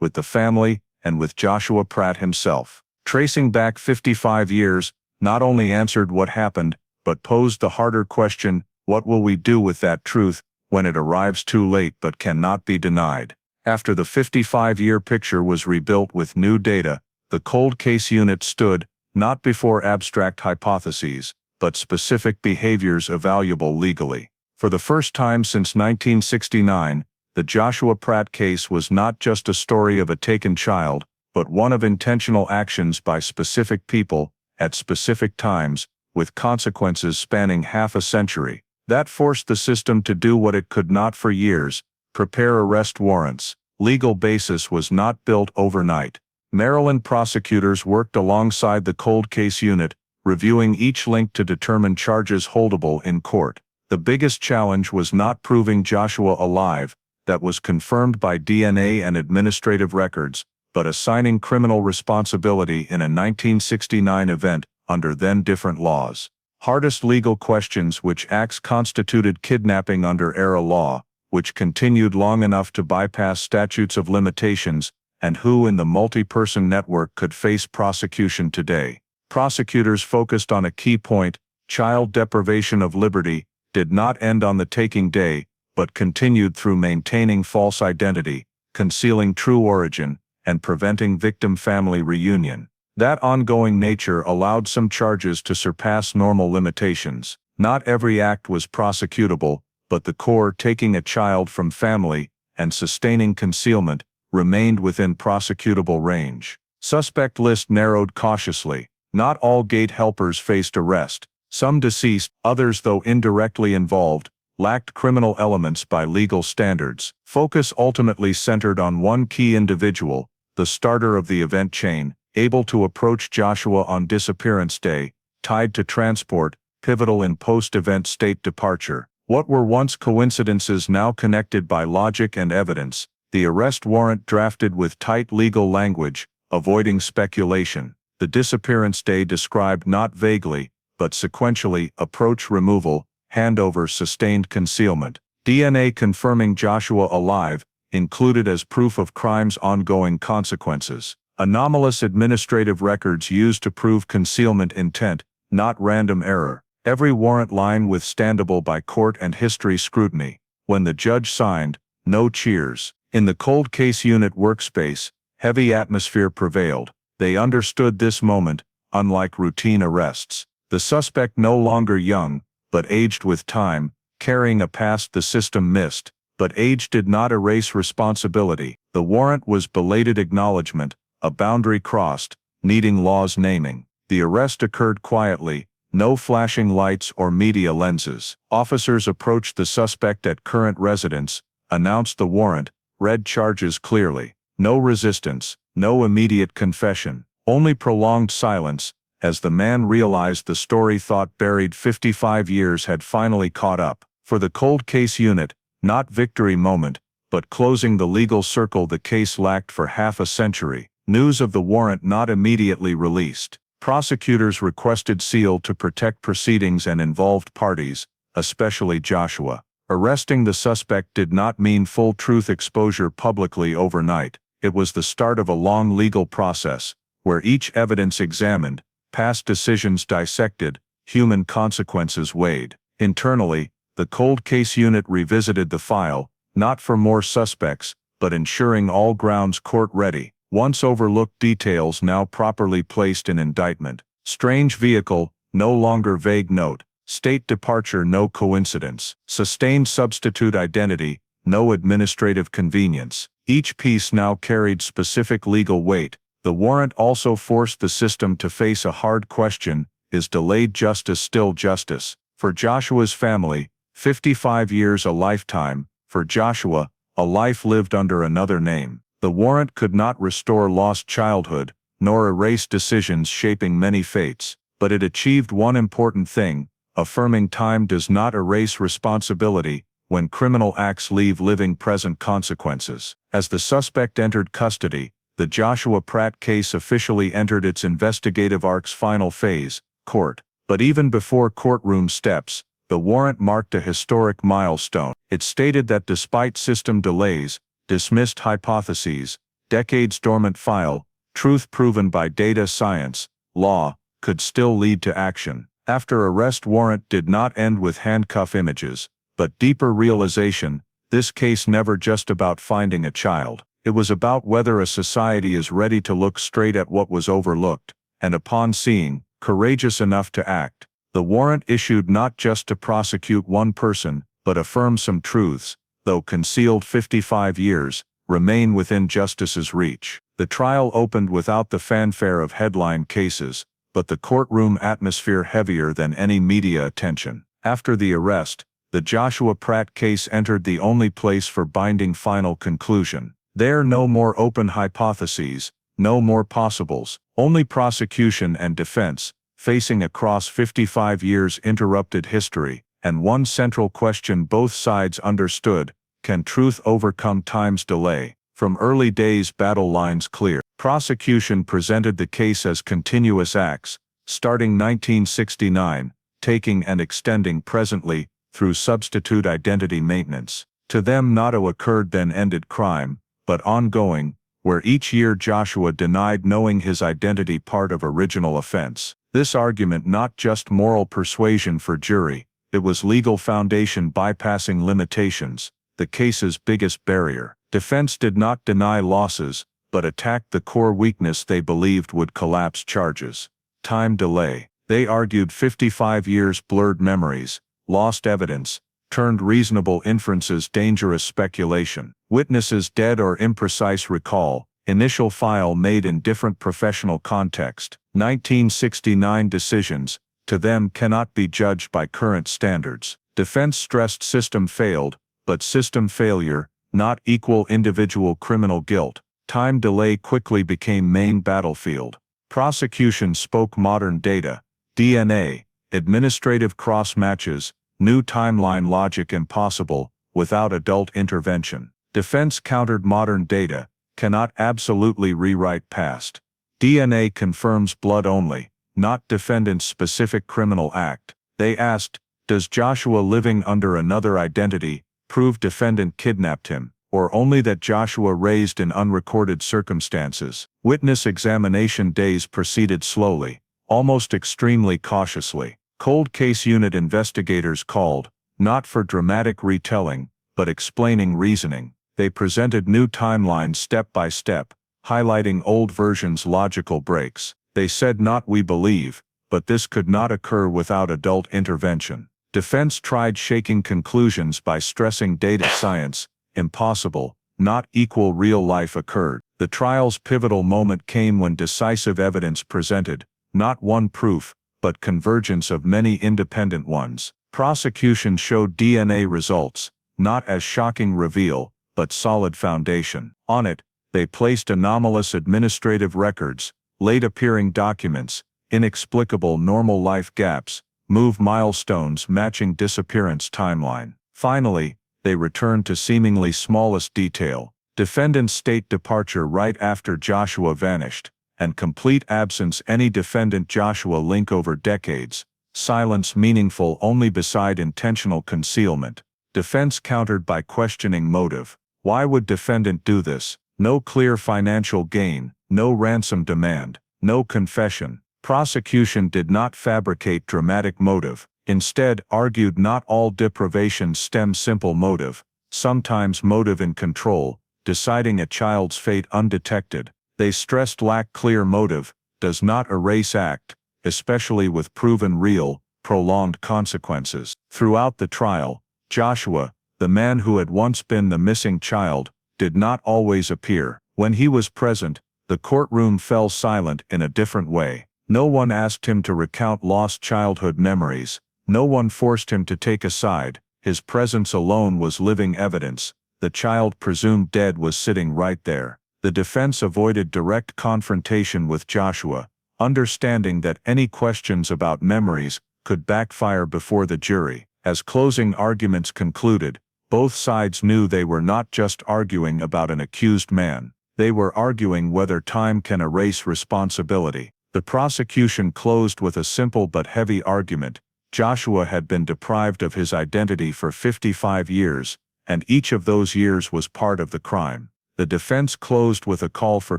with the family, and with Joshua Pratt himself. Tracing back 55 years, not only answered what happened, but posed the harder question: what will we do with that truth when it arrives too late but cannot be denied? After the 55-year picture was rebuilt with new data, the cold case unit stood, not before abstract hypotheses, but specific behaviors evaluable legally. For the first time since 1969, the Joshua Pratt case was not just a story of a taken child, but one of intentional actions by specific people, at specific times, with consequences spanning half a century. That forced the system to do what it could not for years: prepare arrest warrants. Legal basis was not built overnight. Maryland prosecutors worked alongside the cold case unit, reviewing each link to determine charges holdable in court. The biggest challenge was not proving Joshua alive, that was confirmed by DNA and administrative records, but assigning criminal responsibility in a 1969 event under then different laws. Hardest legal questions: which acts constituted kidnapping under era law, which continued long enough to bypass statutes of limitations, and who in the multi-person network could face prosecution today. Prosecutors focused on a key point: child deprivation of liberty did not end on the taking day, but continued through maintaining false identity, concealing true origin, and preventing victim-family reunion. That ongoing nature allowed some charges to surpass normal limitations. Not every act was prosecutable, but the core: taking a child from family and sustaining concealment, remained within prosecutable range. Suspect list narrowed cautiously. Not all gate helpers faced arrest. Some deceased, others, though indirectly involved, lacked criminal elements by legal standards. Focus ultimately centered on one key individual, the starter of the event chain, able to approach Joshua on disappearance day, tied to transport, pivotal in post-event state departure. What were once coincidences now connected by logic and evidence. The arrest warrant drafted with tight legal language, avoiding speculation. The disappearance day described not vaguely, but sequentially: approach, removal, handover, sustained concealment. DNA confirming Joshua alive, included as proof of crime's ongoing consequences. Anomalous administrative records used to prove concealment intent, not random error. Every warrant line withstandable by court and history scrutiny. When the judge signed, no cheers. In the cold case unit workspace, heavy atmosphere prevailed. They understood this moment, unlike routine arrests. The suspect no longer young, but aged with time, carrying a past the system missed. But age did not erase responsibility. The warrant was belated acknowledgement, a boundary crossed, needing law's naming. The arrest occurred quietly, no flashing lights or media lenses. Officers approached the suspect at current residence, announced the warrant, read charges clearly. No resistance, no immediate confession, only prolonged silence, as the man realized the story thought buried 55 years had finally caught up. For the cold case unit, not victory moment, but closing the legal circle the case lacked for half a century. News of the warrant not immediately released. Prosecutors requested seal to protect proceedings and involved parties, especially Joshua. Arresting the suspect did not mean full truth exposure publicly overnight. It was the start of a long legal process, where each evidence examined, past decisions dissected, human consequences weighed. Internally, the cold case unit revisited the file, not for more suspects, but ensuring all grounds court-ready. Once overlooked details now properly placed in indictment. Strange vehicle, no longer vague note. State departure no coincidence. Sustained substitute identity, no administrative convenience. Each piece now carried specific legal weight. The warrant also forced the system to face a hard question: is delayed justice still justice? For Joshua's family, 55 years a lifetime. For Joshua, a life lived under another name. The warrant could not restore lost childhood, nor erase decisions shaping many fates, but it achieved one important thing: affirming time does not erase responsibility when criminal acts leave living present consequences. As the suspect entered custody, the Joshua Pratt case officially entered its investigative arc's final phase, court. But even before courtroom steps, the warrant marked a historic milestone. It stated that despite system delays, dismissed hypotheses, decades-dormant file, truth proven by data science, law, could still lead to action. After arrest warrant did not end with handcuff images, but deeper realization: this case never just about finding a child. It was about whether a society is ready to look straight at what was overlooked, and upon seeing, courageous enough to act. The warrant issued not just to prosecute one person, but affirm some truths, though concealed 55 years, remain within justice's reach. The trial opened without the fanfare of headline cases, but the courtroom atmosphere heavier than any media attention. After the arrest, the Joshua Pratt case entered the only place for binding final conclusion. There no more open hypotheses, no more possibles, only prosecution and defense, facing across 55 years interrupted history, and one central question both sides understood: can truth overcome time's delay? From early days battle lines clear. Prosecution presented the case as continuous acts, starting 1969, taking and extending presently, through substitute identity maintenance. To them not a occurred then ended crime, but ongoing, where each year Joshua denied knowing his identity part of original offense. This argument not just moral persuasion for jury, it was legal foundation bypassing limitations, the case's biggest barrier. Defense did not deny losses, but attacked the core weakness they believed would collapse charges: time delay. They argued 55 years blurred memories, lost evidence, turned reasonable inferences dangerous speculation. Witnesses dead or imprecise recall, initial file made in different professional context. 1969 decisions, to them cannot be judged by current standards. Defense stressed system failed, but system failure, not equal individual criminal guilt. Time delay quickly became main battlefield. Prosecution spoke modern data, DNA, administrative cross-matches, new timeline logic impossible, without adult intervention. Defense countered modern data, cannot absolutely rewrite past. DNA confirms blood only, not defendant's specific criminal act. They asked, does Joshua living under another identity prove defendant kidnapped him, or only that Joshua raised in unrecorded circumstances? Witness examination days proceeded slowly, almost extremely cautiously. Cold case unit investigators called, not for dramatic retelling, but explaining reasoning. They presented new timelines step by step, highlighting old versions' logical breaks. They said not we believe, but this could not occur without adult intervention. Defense tried shaking conclusions by stressing data science, impossible, not equal real life occurred. The trial's pivotal moment came when decisive evidence presented, not one proof, but convergence of many independent ones. Prosecution showed DNA results, not as shocking reveal, but solid foundation. On it, they placed anomalous administrative records, late appearing documents, inexplicable normal life gaps, move milestones matching disappearance timeline. Finally, they return to seemingly smallest detail. Defendant's state departure right after Joshua vanished, and complete absence any defendant Joshua link over decades. Silence meaningful only beside intentional concealment. Defense countered by questioning motive. Why would defendant do this? No clear financial gain, no ransom demand, no confession. Prosecution did not fabricate dramatic motive, instead argued not all deprivations stem simple motive, sometimes motive in control, deciding a child's fate undetected. They stressed lack clear motive, does not erase act, especially with proven real, prolonged consequences. Throughout the trial, Joshua, the man who had once been the missing child, did not always appear. When he was present, the courtroom fell silent in a different way. No one asked him to recount lost childhood memories. No one forced him to take a side. His presence alone was living evidence. The child presumed dead was sitting right there. The defense avoided direct confrontation with Joshua, understanding that any questions about memories could backfire before the jury. As closing arguments concluded, both sides knew they were not just arguing about an accused man. They were arguing whether time can erase responsibility. The prosecution closed with a simple but heavy argument. Joshua had been deprived of his identity for 55 years, and each of those years was part of the crime. The defense closed with a call for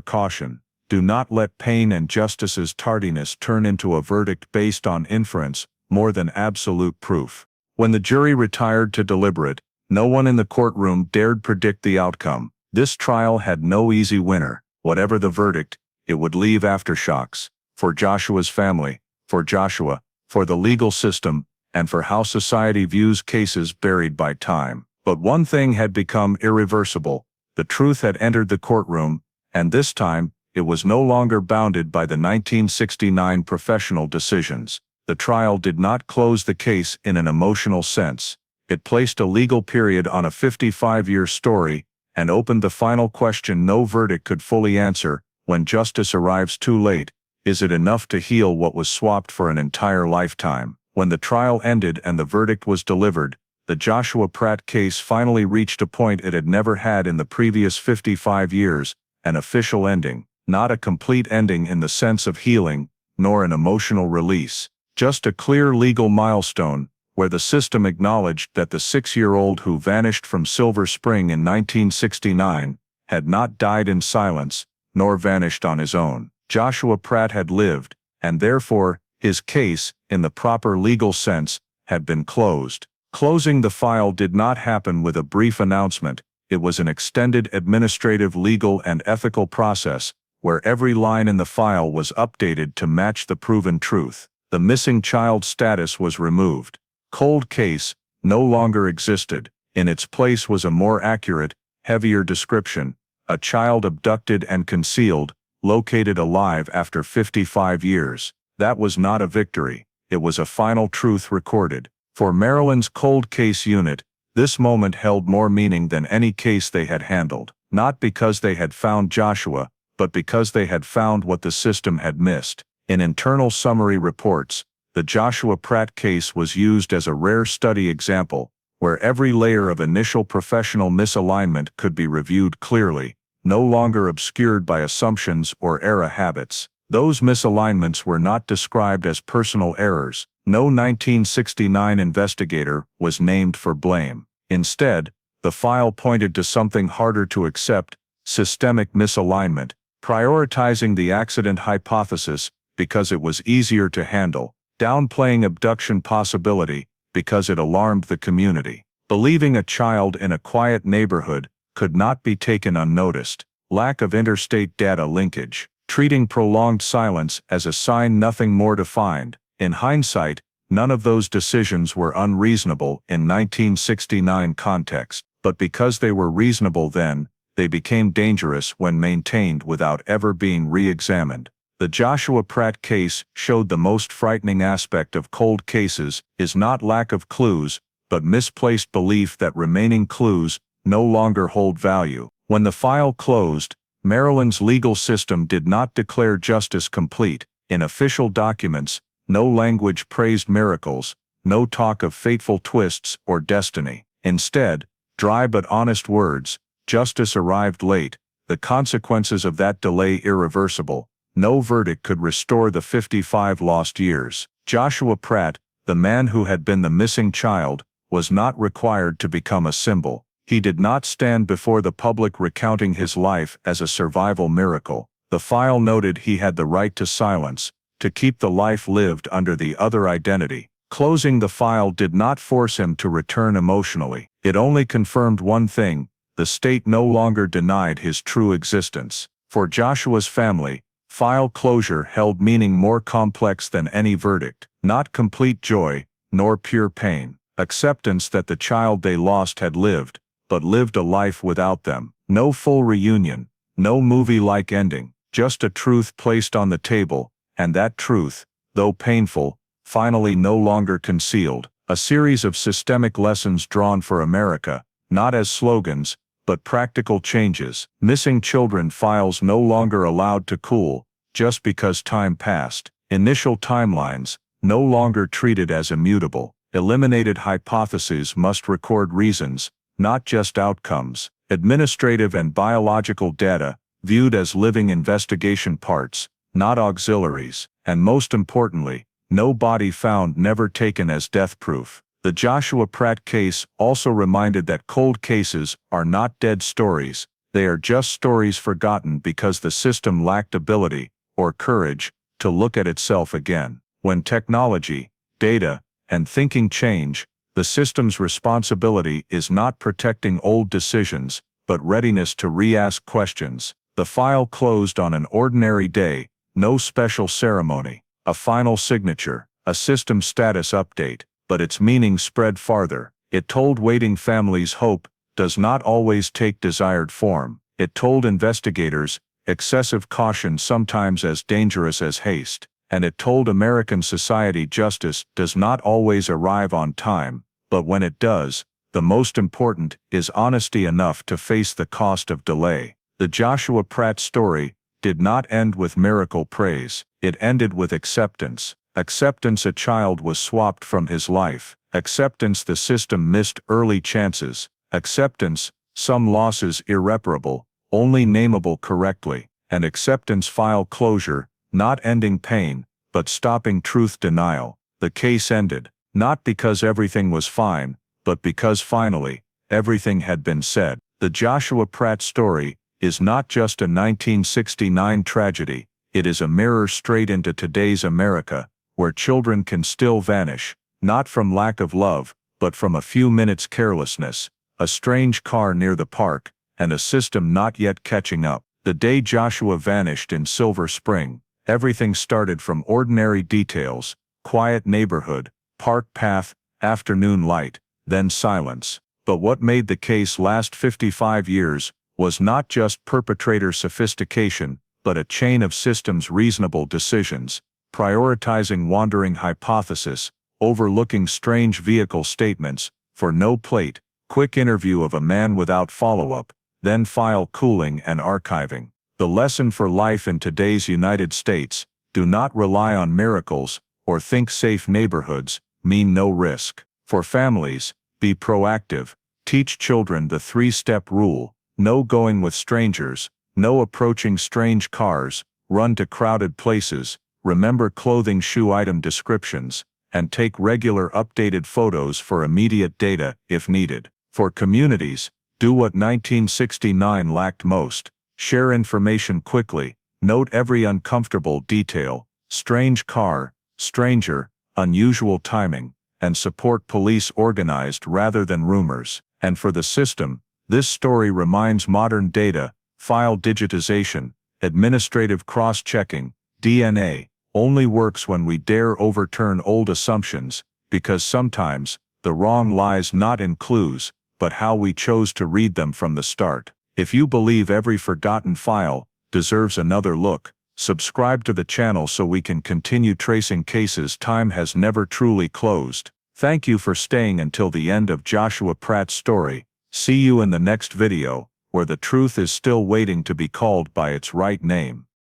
caution. Do not let pain and justice's tardiness turn into a verdict based on inference, more than absolute proof. When the jury retired to deliberate, no one in the courtroom dared predict the outcome. This trial had no easy winner. Whatever the verdict, it would leave aftershocks. For Joshua's family, for Joshua, for the legal system, and for how society views cases buried by time. But one thing had become irreversible. The truth had entered the courtroom, and this time, it was no longer bounded by the 1969 professional decisions. The trial did not close the case in an emotional sense. It placed a legal period on a 55-year story, and opened the final question no verdict could fully answer. When justice arrives too late, is it enough to heal what was swapped for an entire lifetime? When the trial ended and the verdict was delivered, the Joshua Pratt case finally reached a point it had never had in the previous 55 years, an official ending. Not a complete ending in the sense of healing, nor an emotional release. Just a clear legal milestone, where the system acknowledged that the 6-year-old who vanished from Silver Spring in 1969 had not died in silence, nor vanished on his own. Joshua Pratt had lived, and therefore, his case, in the proper legal sense, had been closed. Closing the file did not happen with a brief announcement. It was an extended administrative, legal, and ethical process, where every line in the file was updated to match the proven truth. The missing child status was removed. Cold case no longer existed. In its place was a more accurate, heavier description: a child abducted and concealed, located alive after 55 years. That was not a victory. It was a final truth recorded. For Maryland's cold case unit, this moment held more meaning than any case they had handled. Not because they had found Joshua, but because they had found what the system had missed. In internal summary reports, the Joshua Pratt case was used as a rare study example, where every layer of initial professional misalignment could be reviewed clearly, no longer obscured by assumptions or era habits. Those misalignments were not described as personal errors. No 1969 investigator was named for blame. Instead, the file pointed to something harder to accept: systemic misalignment, prioritizing the accident hypothesis because it was easier to handle, downplaying abduction possibility because it alarmed the community, believing a child in a quiet neighborhood could not be taken unnoticed, lack of interstate data linkage, treating prolonged silence as a sign nothing more to find. In hindsight, none of those decisions were unreasonable in 1969 context, but because they were reasonable then, they became dangerous when maintained without ever being re-examined. The Joshua Pratt case showed the most frightening aspect of cold cases is not lack of clues, but misplaced belief that remaining clues no longer hold value. When the file closed, Maryland's legal system did not declare justice complete. In official documents, no language praised miracles, no talk of fateful twists or destiny. Instead, dry but honest words: justice arrived late, the consequences of that delay irreversible. No verdict could restore the 55 lost years. Joshua Pratt, the man who had been the missing child, was not required to become a symbol. He did not stand before the public recounting his life as a survival miracle. The file noted he had the right to silence, to keep the life lived under the other identity. Closing the file did not force him to return emotionally. It only confirmed one thing: the state no longer denied his true existence. For Joshua's family, file closure held meaning more complex than any verdict. Not complete joy, nor pure pain. Acceptance that the child they lost had lived, but lived a life without them. No full reunion, no movie-like ending, just a truth placed on the table, and that truth, though painful, finally no longer concealed. A series of systemic lessons drawn for America, not as slogans, but practical changes. Missing children files no longer allowed to cool, just because time passed. Initial timelines, no longer treated as immutable. Eliminated hypotheses must record reasons, not just outcomes. Administrative and biological data, viewed as living investigation parts, not auxiliaries. And most importantly, no body found, never taken as death proof. The Joshua Pratt case also reminded that cold cases are not dead stories, they are just stories forgotten because the system lacked ability, or courage, to look at itself again. When technology, data, and thinking change, the system's responsibility is not protecting old decisions, but readiness to re-ask questions. The file closed on an ordinary day, no special ceremony, a final signature, a system status update, but its meaning spread farther. It told waiting families hope does not always take desired form. It told investigators excessive caution sometimes as dangerous as haste. And it told American society justice does not always arrive on time, but when it does, the most important is honesty enough to face the cost of delay. The Joshua Pratt story did not end with miracle praise. It ended with acceptance. Acceptance a child was swapped from his life. Acceptance the system missed early chances. Acceptance some losses irreparable, only nameable correctly. And acceptance file closure, not ending pain, but stopping truth denial. The case ended, not because everything was fine, but because finally, everything had been said. The Joshua Pratt story is not just a 1969 tragedy, it is a mirror straight into today's America, where children can still vanish, not from lack of love, but from a few minutes' carelessness, a strange car near the park, and a system not yet catching up. The day Joshua vanished in Silver Spring, everything started from ordinary details: quiet neighborhood, park path, afternoon light, then silence. But what made the case last 55 years was not just perpetrator sophistication, but a chain of systems' reasonable decisions, prioritizing wandering hypothesis, overlooking strange vehicle statements, for no plate, quick interview of a man without follow-up, then file cooling and archiving. The lesson for life in today's United States: do not rely on miracles, or think safe neighborhoods mean no risk. For families, be proactive. Teach children the 3-step rule: no going with strangers, no approaching strange cars, run to crowded places, remember clothing shoe item descriptions, and take regular updated photos for immediate data if needed. For communities, do what 1969 lacked most: share information quickly, note every uncomfortable detail, strange car, stranger, unusual timing, and support police organized rather than rumors. And for the system, this story reminds modern data, file digitization, administrative cross-checking, DNA, only works when we dare overturn old assumptions, because sometimes, the wrong lies not in clues, but how we chose to read them from the start. If you believe every forgotten file deserves another look, subscribe to the channel so we can continue tracing cases time has never truly closed. Thank you for staying until the end of Joshua Pratt's story. See you in the next video, where the truth is still waiting to be called by its right name.